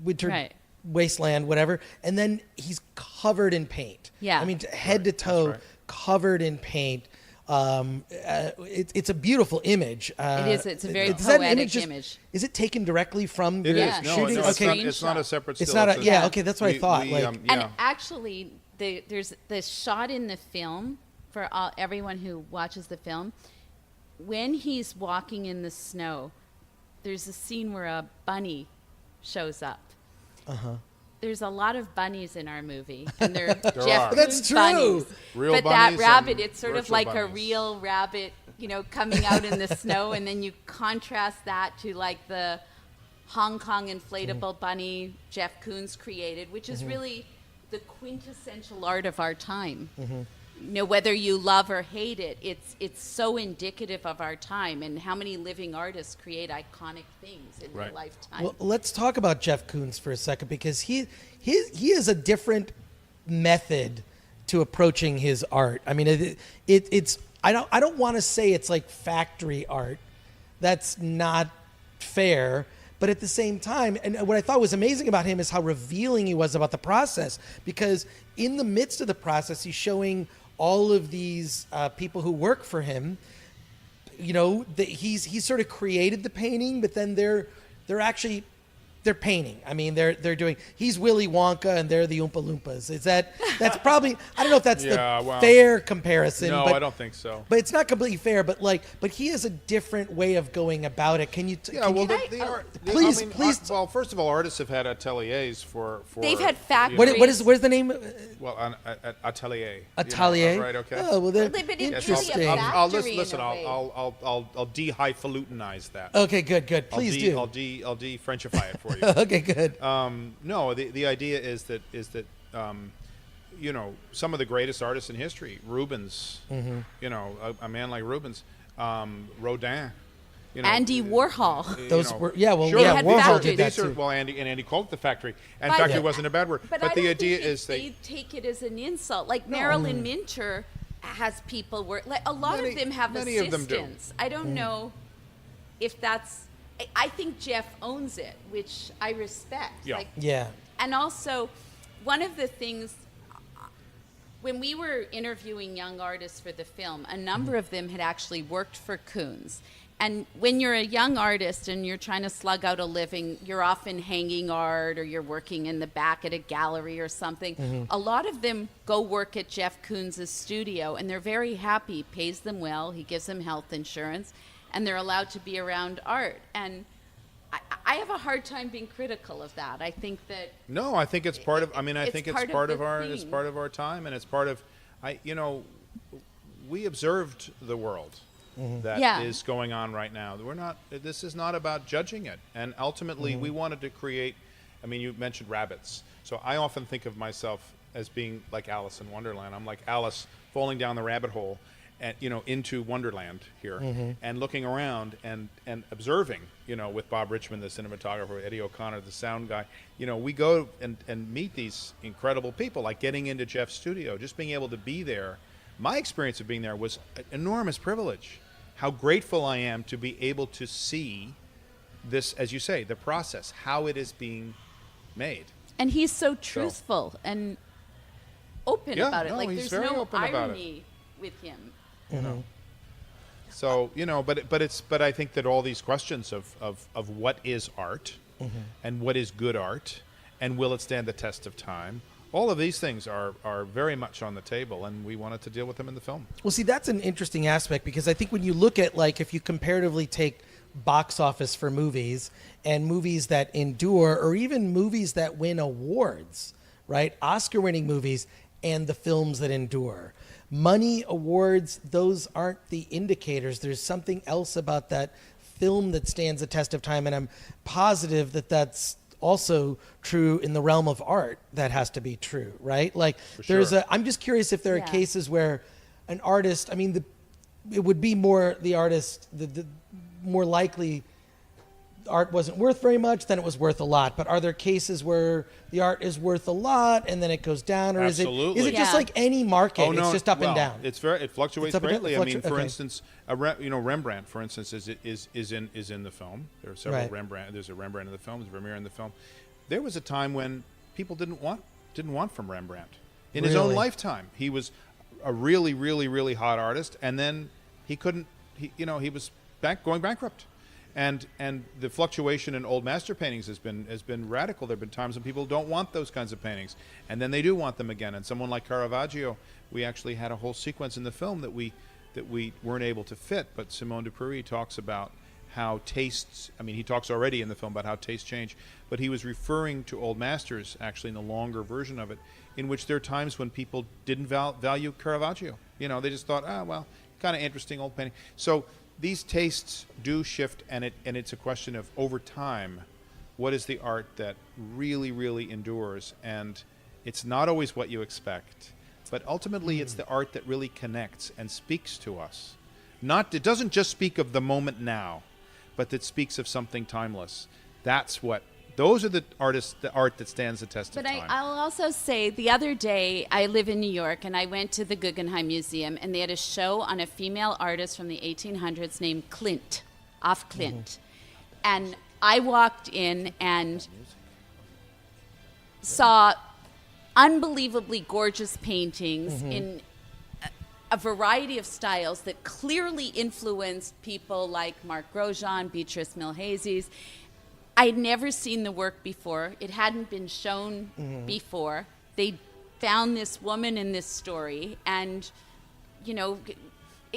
Right. wasteland, whatever, and then he's covered in paint. Yeah. I mean, head to toe, covered in paint. It's a beautiful image. It is. It's a very does that poetic image. Is it taken directly from It the is. No, shooting? no, Okay. it's not a separate still. It's not a, It's yeah, okay, that's what I thought. we, Like, yeah. And actually, there's the shot in the film for everyone who watches the film. When he's walking in the snow, there's a scene where a bunny shows up. There's a lot of bunnies in our movie, and they're Jeff Koons That's true. bunnies. Real but that bunnies rabbit, and it's sort of virtual like a bunnies. real rabbit, coming out in the snow, and then you contrast that to like the Hong Kong inflatable bunny Jeff Koons created, which is really the quintessential art of our time. Whether you love or hate it, it's so indicative of our time, and how many living artists create iconic things in their lifetime. well, let's talk about Jeff Koons for a second, because he is a different method to approaching his art. I mean, it's I don't want to say it's like factory art. That's not fair. But at the same time, and what I thought was amazing about him is how revealing he was about the process, because in the midst of the process, he's showing all of these people who work for him, he's sort of created the painting, but then they're painting. I mean, they're doing. He's Willy Wonka, and they're the Oompa Loompas. That's probably. I don't know if that's the fair comparison. No, but, I don't think so. But it's not completely fair. But he has a different way of going about it. Can you? Please. Well, first of all, artists have had ateliers for. They've had factories. What is the name? Well, an atelier. Atelier. Right. Okay. Oh well, then But it's interesting. really a I'll factory listen. in a way. I'll de-highfalutinize that. Okay, good. Please do. I'll de-Frenchify it for you. Okay, good. No, the idea is that some of the greatest artists in history, Rubens, a man like Rubens, Rodin, Andy Warhol. Those were Sure. They had Warhol factories. did that too. Well, Andy called it the factory, and factory wasn't a bad word. But the I don't idea think is they take it as an insult. Like Marilyn Minter has people work. Like a lot of them have many assistants. of them do. I don't know if that's. I think Jeff owns it, which I respect. Yeah. Yeah. And also, one of the things, when we were interviewing young artists for the film, a number of them had actually worked for Koons. And when you're a young artist and you're trying to slug out a living, you're often hanging art, or you're working in the back at a gallery or something. A lot of them go work at Jeff Koons' studio, and they're very happy. He pays them well. He gives them health insurance, and they're allowed to be around art. And I have a hard time being critical of that. I think that no, I think it's part of. I mean, I think it's part of our. theme. It's part of our time, and it's part of. We observed the world that is going on right now. We're not. This is not about judging it, and ultimately, we wanted to create. I mean, you mentioned rabbits, so I often think of myself as being like Alice in Wonderland. I'm like Alice falling down the rabbit hole, and into Wonderland here, and looking around and observing, with Bob Richmond, the cinematographer, Eddie O'Connor, the sound guy. We go and meet these incredible people, like getting into Jeff's studio, just being able to be there. My experience of being there was an enormous privilege. How grateful I am to be able to see this, as you say, the process, how it is being made. And he's so truthful and open about it. No, Like he's there's very no open about irony with him. So but I think that all these questions of what is art, and what is good art, and will it stand the test of time, all of these things are very much on the table, and we wanted to deal with them in the film. Well, see, that's an interesting aspect, because I think when you look at, like, if you comparatively take box office for movies and movies that endure, or even movies that win awards, right? Oscar-winning movies and the films that endure. Money, awards, those aren't the indicators. There's something else about that film that stands the test of time, and I'm positive that that's also true in the realm of art. That has to be true, right? Like, I'm just curious if there are cases where an artist, I mean, it would be more the artist, the more likely art wasn't worth very much, then it was worth a lot. But are there cases where the art is worth a lot and then it goes down, or Absolutely. is it just like any market? Oh, no, it's just up and down. It fluctuates It's up and down? greatly. I mean, for Okay. instance, Rembrandt, for instance, is in the film. There are several Right. Rembrandt. There's a Rembrandt in the film. There's a Vermeer in the film. There was a time when people didn't want from Rembrandt in his own Really? lifetime. He was a really, really, really hot artist, and then he couldn't. He was going bankrupt, and the fluctuation in old master paintings has been radical. There have been times when people don't want those kinds of paintings, and then they do want them again. And someone like Caravaggio, we actually had a whole sequence in the film that we weren't able to fit. But Simone de Pury talks about how tastes. I mean, he talks already in the film about how tastes change, but he was referring to old masters actually in the longer version of it, in which there are times when people didn't value Caravaggio. They just thought, well, kind of interesting old painting. So these tastes do shift, and it's a question of, over time, what is the art that really, really endures? And it's not always what you expect, but ultimately it's the art that really connects and speaks to us. It doesn't just speak of the moment now, but that speaks of something timeless. Those are the art that stands the test of time. But I'll also say, the other day, I live in New York, and I went to the Guggenheim Museum, and they had a show on a female artist from the 1800s named Klimt, Af Klimt. And I walked in and saw unbelievably gorgeous paintings in a variety of styles that clearly influenced people like Marc Grosjean, Beatrice Milhazes. I'd never seen the work before. It hadn't been shown before. They found this woman in this story, and,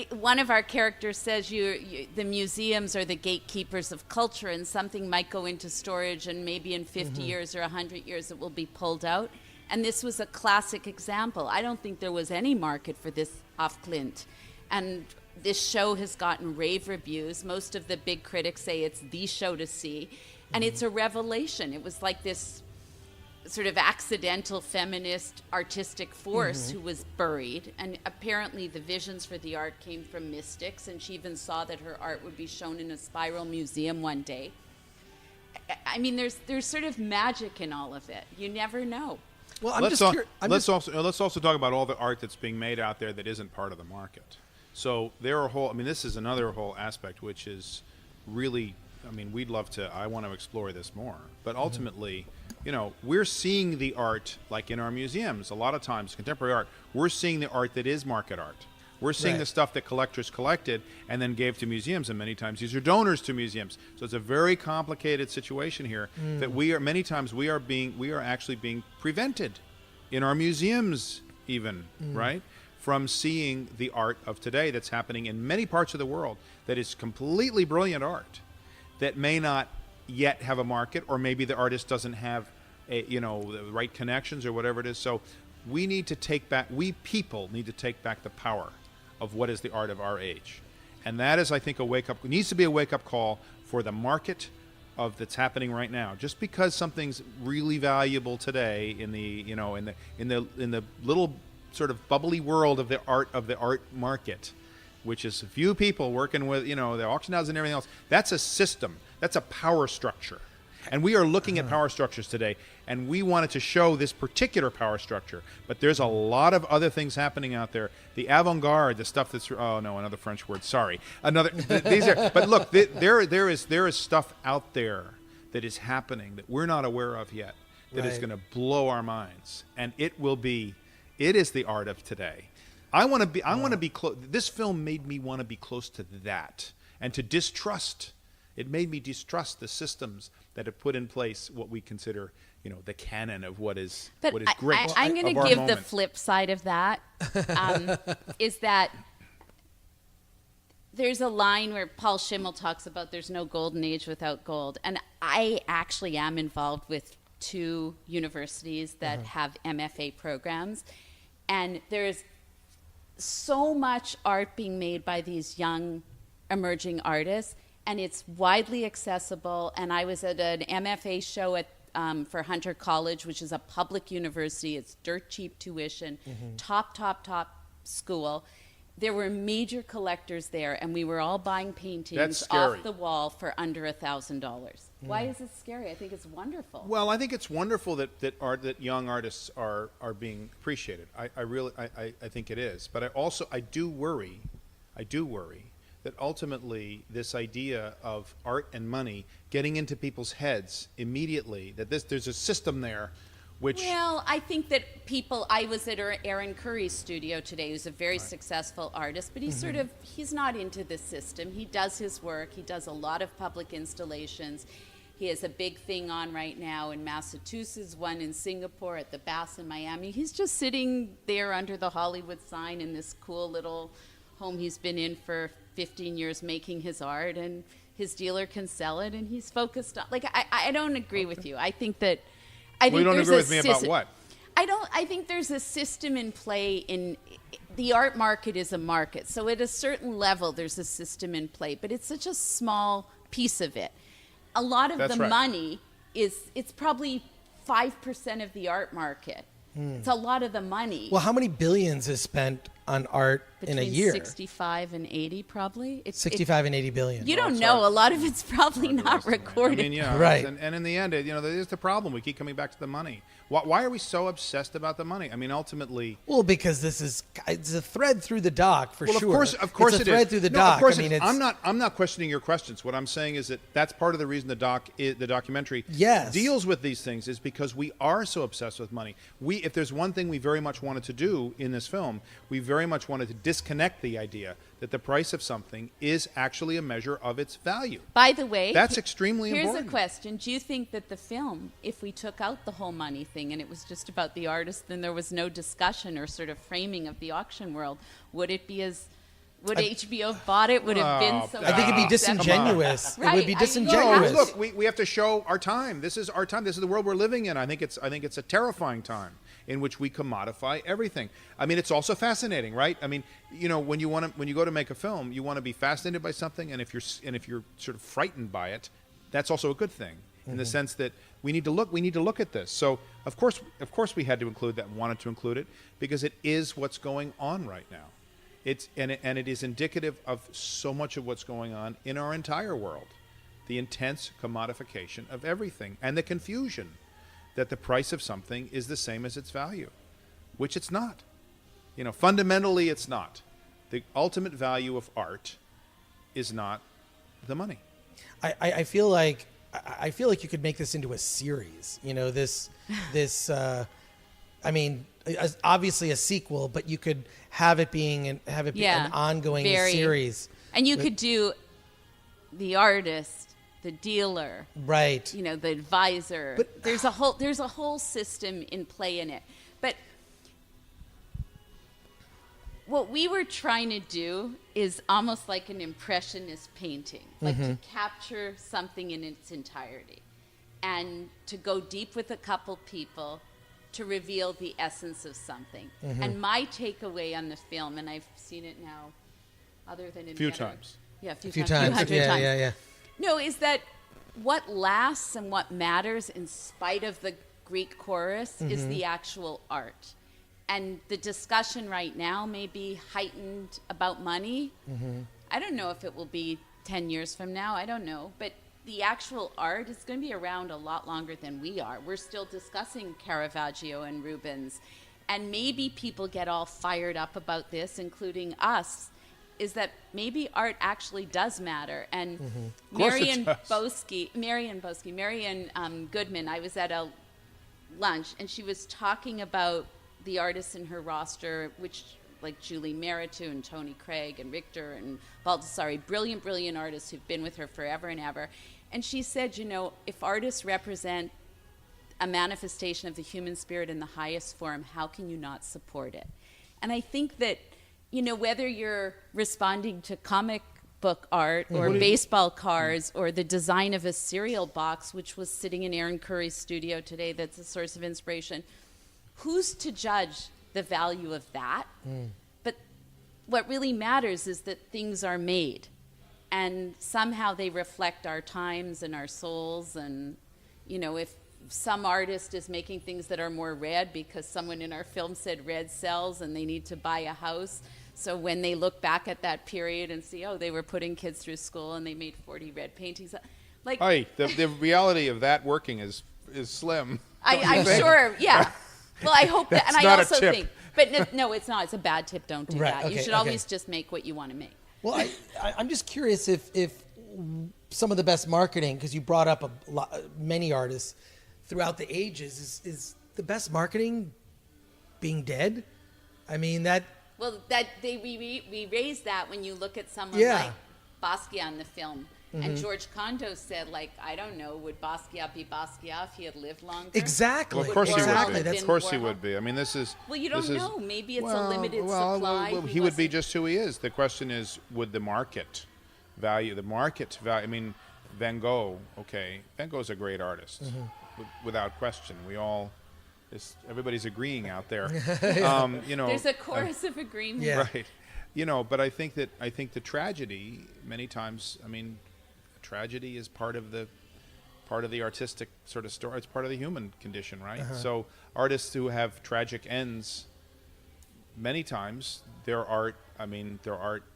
one of our characters says the museums are the gatekeepers of culture, and something might go into storage, and maybe in 50 years or 100 years it will be pulled out. And this was a classic example. I don't think there was any market for this Af Klimt. And this show has gotten rave reviews. Most of the big critics say it's the show to see. And it's a revelation. It was like this sort of accidental feminist artistic force who was buried. And apparently the visions for the art came from mystics. And she even saw that her art would be shown in a spiral museum one day. I mean, there's sort of magic in all of it. You never know. Well, let's also talk about all the art that's being made out there that isn't part of the market. So this is another whole aspect, which is really, I want to explore this more. But ultimately, we're seeing the art, like in our museums, a lot of times, contemporary art, we're seeing the art that is market art. We're seeing the stuff that collectors collected and then gave to museums, and many times these are donors to museums. So it's a very complicated situation here that we are actually being prevented in our museums even, right? From seeing the art of today that's happening in many parts of the world that is completely brilliant art that may not yet have a market, or maybe the artist doesn't have the right connections or whatever it is. So we people need to take back the power of what is the art of our age. And that is, I think, needs to be a wake-up call for the market that's happening right now. Just because something's really valuable today in the little sort of bubbly world of the art market, which is a few people working with, the auction houses and everything else, that's a system. That's a power structure. And we are looking at power structures today, and we wanted to show this particular power structure. But there's a lot of other things happening out there. The avant-garde, the stuff that's another French word. Sorry, But look, there is stuff out there that is happening that we're not aware of yet. That is going to blow our minds, and it is the art of today. I want to be close. This film made me want to be close to that, and to distrust. It made me distrust the systems that have put in place what we consider, the canon of what is great. I'm going to give the flip side of that, is that there's a line where Paul Schimmel talks about there's no golden age without gold. And I actually am involved with 2 universities that have MFA programs. And there's so much art being made by these young emerging artists, and it's widely accessible. And I was at an MFA show for Hunter College, which is a public university. It's dirt cheap tuition, top school. There were major collectors there, and we were all buying paintings off the wall for under $1,000. Why is it scary? I think it's wonderful. Well, I think it's wonderful that young artists are being appreciated. I think it is. But I do worry that ultimately this idea of art and money getting into people's heads immediately, that there's a system there which Well, I think that I was at Aaron Curry's studio today, who's a very successful artist, but he's not into the system. He does his work. He does a lot of public installations. He has a big thing on right now in Massachusetts, one in Singapore, at the Bass in Miami. He's just sitting there under the Hollywood sign in this cool little home he's been in for 15 years making his art, and his dealer can sell it, and he's focused on, like, I don't agree with you. I think that, you don't agree with me about what? I think there's a system in play in the art market is a market. So at a certain level, there's a system in play, but it's such a small piece of it. A lot of the money it's probably 5% of the art market. It's a lot of the money. Well, how many billions is spent on art in a year? 65 and 80, probably. 65 and 80 billion. You don't know. A lot of it's probably not recorded. I mean, yeah, right. And in the end, there's the problem. We keep coming back to the money. Why are we so obsessed about the money? I mean, ultimately. Well, because it's a thread through the doc for sure. Of course, it's a thread through the doc. Of course, I mean, I'm not questioning your questions. What I'm saying is that's part of the reason the documentary deals with these things is because we are so obsessed with money. If there's one thing we very much wanted to do in this film, we very much wanted to disconnect the idea that the price of something is actually a measure of its value. By the way, that's extremely important. Here's a question. Do you think that the film, if we took out the whole money thing and it was just about the artist, then there was no discussion or sort of framing of the auction world, would HBO have bought it? Would it have been so? I think it'd be disingenuous. It would be disingenuous. Look, we have to show our time. This is our time. This is the world we're living in. I think it's a terrifying time in which we commodify everything. I mean, it's also fascinating, right? I mean, when you go to make a film, you want to be fascinated by something, and if you're sort of frightened by it, that's also a good thing in the sense that we need to look at this. So of course we had to include that, wanted to include it because it is what's going on right now. It is indicative of so much of what's going on in our entire world, the intense commodification of everything and the confusion that the price of something is the same as its value, which it's not. Fundamentally, it's not. The ultimate value of art is not the money. I feel like you could make this into a series. Obviously a sequel, but you could have it be an ongoing series. And you could do the artist, the dealer, right? The advisor. But there's a whole system in play in it. But what we were trying to do is almost like an impressionist painting, like to capture something in its entirety, and to go deep with a couple people to reveal the essence of something. And my takeaway on the film, and I've seen it now, other than in a few times. Yeah, a few times. Yeah. No, is that what lasts and what matters in spite of the Greek chorus is the actual art. And the discussion right now may be heightened about money. I don't know if it will be 10 years from now. I don't know. But the actual art is going to be around a lot longer than we are. We're still discussing Caravaggio and Rubens. And maybe people get all fired up about this, including us, is that maybe art actually does matter. And Marion Goodman, I was at a lunch, and she was talking about the artists in her roster, which like Julie Meritu and Tony Craig and Richter and Baldassari, brilliant artists who've been with her forever and ever. And she said, if artists represent a manifestation of the human spirit in the highest form, how can you not support it? And I think that, whether you're responding to comic book art or baseball cards or the design of a cereal box, which was sitting in Aaron Curry's studio today, that's a source of inspiration, who's to judge the value of that? But what really matters is that things are made, and somehow they reflect our times and our souls. And, if some artist is making things that are more red because someone in our film said red sells and they need to buy a house, so when they look back at that period and see, they were putting kids through school and they made 40 red paintings. The reality of that working is slim. I'm sure, yeah. Well, I hope that, and I also think, but no, it's not. It's a bad tip. Don't do that. You should always just make what you want to make. Well, I'm just curious if some of the best marketing, because you brought up many artists throughout the ages, is the best marketing being dead? I mean, that... Well, we raised that when you look at someone Yeah. like Basquiat in the film. And George Condo said, like, I don't know, would Basquiat be Basquiat if he had lived longer? Exactly. Well, of course exactly. he would be. That's Of course he would be. I mean, this is... Well, you don't this is- know. Maybe it's a limited supply. Well, he would be just who he is. The question is, would the market value... I mean, Van Gogh, okay. Van Gogh's a great artist, without question. Everybody's agreeing out there. You know, There's a chorus of agreement. Yeah. right. You know, but I think the tragedy many times. I mean, tragedy is part of the artistic sort of story. It's part of the human condition, right? So artists who have tragic ends, many times their art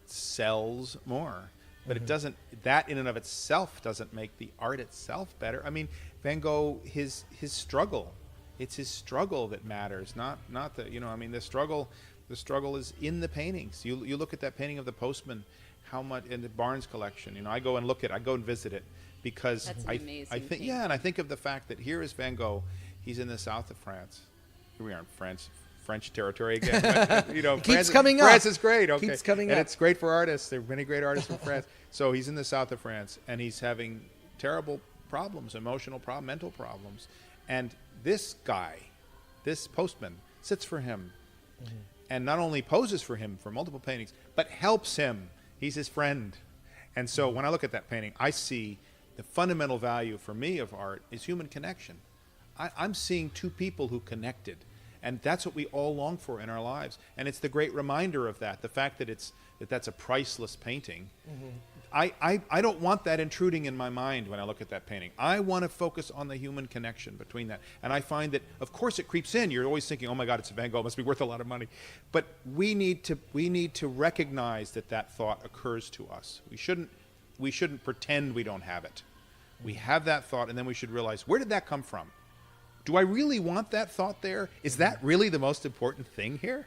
sells more. But it doesn't. That in and of itself doesn't make the art itself better. I mean, Van Gogh, his struggle. It's his struggle that matters, not the. You know, I mean, the struggle is in the paintings. You look at that painting of the Postman, how much in the Barnes collection. You know, I go and visit it because That's an amazing I think painting. and I think of the fact that here is Van Gogh. He's in the south of France. Here we are in French territory again. But, you know, keeps coming up. France is great. Okay, Keeps coming and up. it's great for artists. There are many great artists in France. So he's in the south of France, and he's having terrible problems, emotional problems, mental problems. And this guy, this Postman, sits for him, and not only poses for him for multiple paintings, but helps him. He's his friend. And so when I look at that painting, I see the fundamental value for me of art is human connection. I'm seeing two people who connected. And that's what we all long for in our lives. And it's the great reminder of that, the fact that that's a priceless painting. I don't want that intruding in my mind when I look at that painting. I want to focus on the human connection between that. And I find that, of course, it creeps in. You're always thinking, oh my God, it's a Van Gogh, it must be worth a lot of money. But we need to recognize that thought occurs to us. We shouldn't pretend we don't have it. We have that thought, and then we should realize, where did that come from? Do I really want that thought there? Is that really the most important thing here?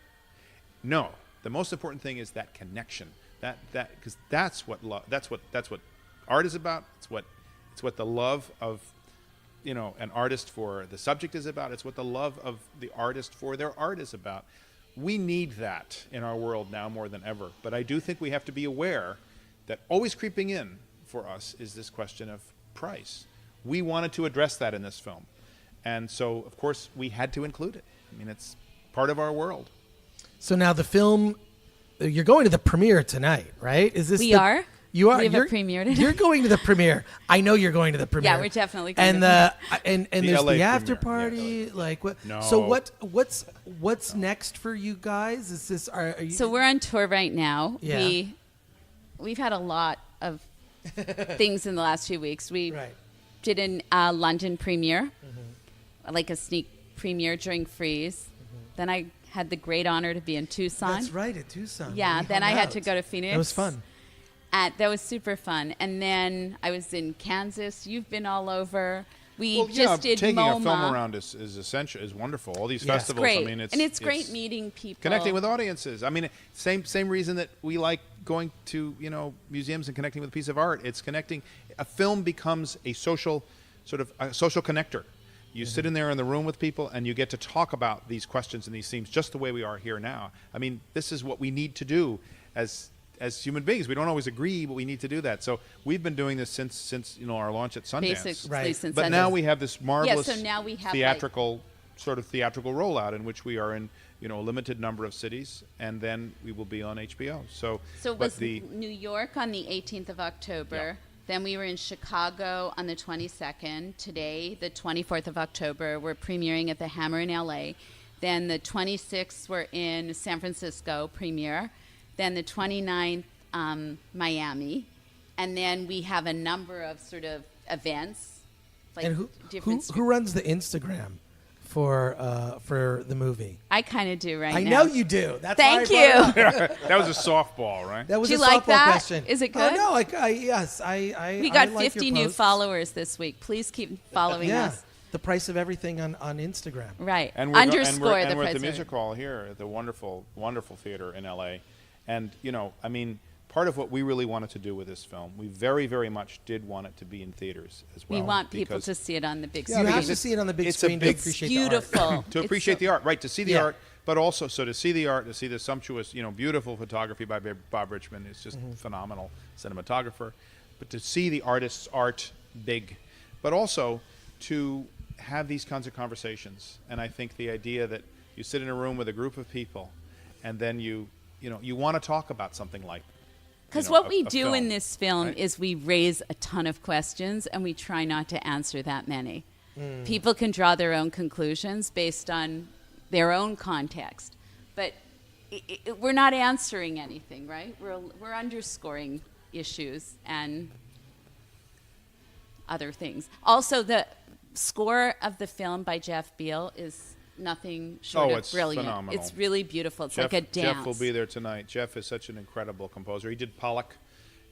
No. The most important thing is that connection. Because that's what art is about. It's what the love of, you know, an artist for the subject is about. It's what the love of the artist for their art is about. We need that in our world now more than ever. But I do think we have to be aware that always creeping in for us is this question of price. We wanted to address that in this film. And so, of course, we had to include it. I mean, it's part of our world. So now the film, you're going to the premiere tonight, right? Is this We are. You are. We have a you're, premiere tonight. You're going to the premiere. I know you're going to the premiere. Yeah, we're definitely going and to and The there's LA the after premiere. party. Yeah. Like what? No. So what's next for you guys? Is this are you? So we're on tour right now. Yeah. We've had a lot of things in the last few weeks. We right. did an London premiere, like a sneak premiere during Freeze. Then I had the great honor to be in Tucson. That's right, at Tucson. Yeah, We then hung I had out. to go to Phoenix. That was fun. That was super fun. And then I was in Kansas. You've been all over. We Well, yeah, just did taking MoMA. a film around is essential, is wonderful. All these Yes. festivals, Great. I mean, it's great meeting people. connecting with audiences. I mean, same reason that we like going to, you know, museums and connecting with a piece of art. It's connecting. A film becomes a social connector. You sit in there in the room with people, and you get to talk about these questions and these themes just the way we are here now. I mean, this is what we need to do as human beings. We don't always agree, but we need to do that. So we've been doing this since you know, our launch at Sundance. Basically Right. since But Sundance. now we have this marvelous so now we have, theatrical rollout in which we are in, you know, a limited number of cities, and then we will be on HBO. So So it but was New York on the 18th of October. Yeah. Then we were in Chicago on the 22nd. Today, the 24th of October, we're premiering at the Hammer in LA. Then the 26th, we're in San Francisco premiere. Then the 29th, Miami. And then we have a number of sort of events. Like And different who runs the Instagram for the movie? I kind of do right I now. know you do. That's Thank why I brought it up. that was a softball, right? That was Do a you like softball that? question. Is it Oh, good? no, I We got I like 50 your new posts. followers this week. Please keep following Yeah, us. the price of everything on Instagram. Right. And we're Underscore and the we're at the president. music hall here at the wonderful, wonderful theater in LA. And, you know, I mean, part of what we really wanted to do with this film, we very, very much did want it to be in theaters as well. We want people to see it on the big You screen. have to see it on the big it's screen to a big- appreciate Beautiful. the art. To appreciate the art, right? To see the Yeah. art, but also to see the art, to see the sumptuous, beautiful photography by Bob Richmond is just phenomenal cinematographer. But to see the artist's art big, but also to have these kinds of conversations. And I think the idea that you sit in a room with a group of people, and then you want to talk about something like. Because what we a do film, in this film right? is we raise a ton of questions and we try not to answer that many. People can draw their own conclusions based on their own context. But we're not answering anything, right? We're underscoring issues and other things. Also, the score of the film by Jeff Beal is nothing short of it's brilliant. phenomenal. It's really beautiful. It's like a dance. Jeff will be there tonight. Jeff is such an incredible composer. He did Pollock,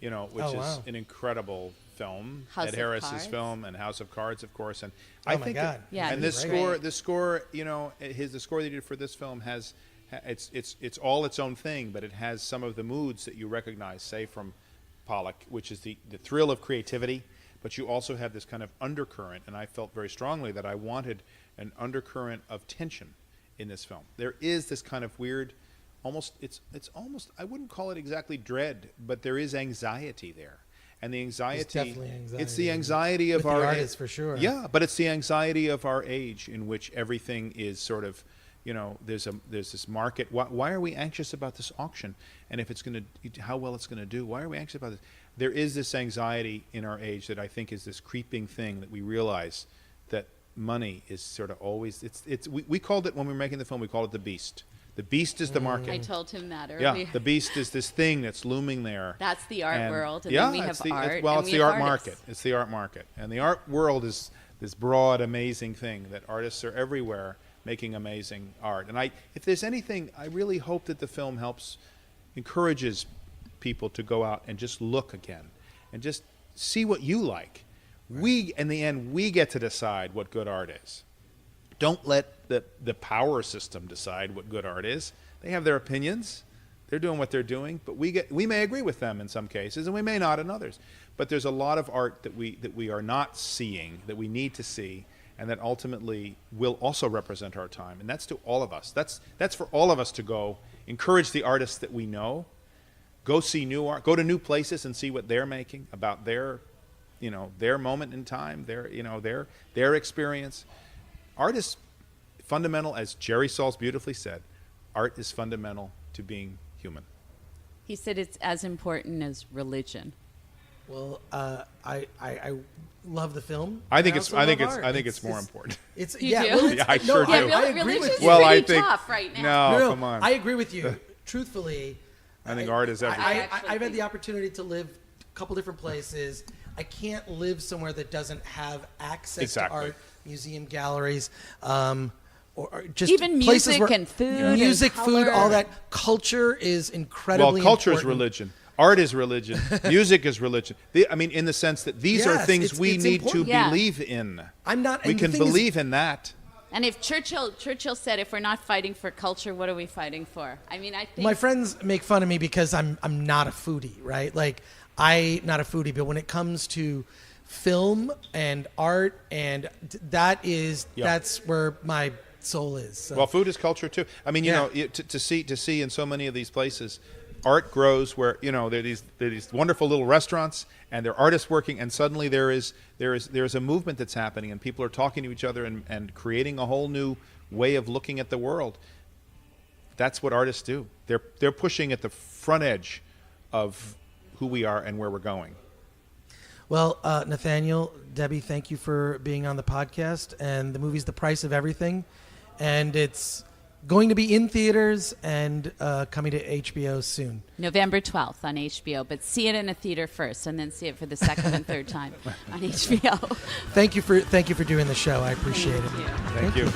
which Oh, is wow. an incredible film. House Ed of Harris's Cards. film, and House of Cards, of course. And Oh I my think God. that- Yeah, and he's this great. score, the score, the score they did for this film has it's all its own thing, but it has some of the moods that you recognize, say from Pollock, which is the thrill of creativity, but you also have this kind of undercurrent, and I felt very strongly that I wanted an undercurrent of tension in this film. There is this kind of weird, it's almost, I wouldn't call it exactly dread, but there is anxiety there. And the anxiety, definitely anxiety. it's the anxiety of With the our artist, for sure. Yeah, but it's the anxiety of our age in which everything is sort of, there's this market. Why are we anxious about this auction? And if it's going to, how well it's going to do? Why are we anxious about this? There is this anxiety in our age that I think is this creeping thing that we realize that money is sort of always. We called it when we were making the film. We called it the beast. The beast is the market. I told him that Yeah, earlier. the beast is this thing that's looming there. That's the art world, and yeah, then we have it's the, art. well, and it's we the have art artists. market. It's the art market, and the art world is this broad, amazing thing that artists are everywhere making amazing art. And if there's anything, I really hope that the film encourages people to go out and just look again, and just see what you like. Right. In the end, we get to decide what good art is. Don't let the power system decide what good art is. They have their opinions. They're doing what they're doing, but we may agree with them in some cases, and we may not in others. But there's a lot of art that we are not seeing, that we need to see, and that ultimately will also represent our time. And that's to all of us. That's for all of us to go encourage the artists that we know. Go see new art. Go to new places and see what they're making about their moment in time, their experience. Art is fundamental, as Jerry Salz beautifully said. Art is fundamental to being human. He said it's as important as religion. Well, I love the film. I think also love art. it's more important. It's You yeah, do? well, it's, Yeah, I no, sure do. I Yeah, agree religion's with you. Well, I pretty think tough right now. no, come on. I agree with you. Truthfully, I think art is everything. I've had the opportunity to live a couple different places. I can't live somewhere that doesn't have access Exactly. to art, museum galleries, or just Even places music where and food and music, food, color. all that. Culture is incredibly Well, culture is important. religion. Art is religion. Music is religion. In the sense that these are Yes, things we it's need important. to Yeah. believe in. I'm not. We and the can thing is, believe in that. And if Churchill said, if we're not fighting for culture, what are we fighting for? I mean, I think my friends make fun of me because I'm not a foodie, right? Like I'm not a foodie, but when it comes to film and art, and that's where my soul is. So. Well, food is culture too. I mean, Yeah. to see in so many of these places, art grows where there are these wonderful little restaurants, and there are artists working, and suddenly there is a movement that's happening, and people are talking to each other and creating a whole new way of looking at the world. That's what artists do. They're pushing at the front edge of who we are and where we're going. Well, Nathaniel, Debbie, thank you for being on the podcast. And the movie's The Price of Everything, and it's going to be in theaters and coming to HBO soon. November 12th on HBO, but see it in a theater first, and then see it for the second and third time on HBO. Thank you for doing the show. I appreciate it. Thank you.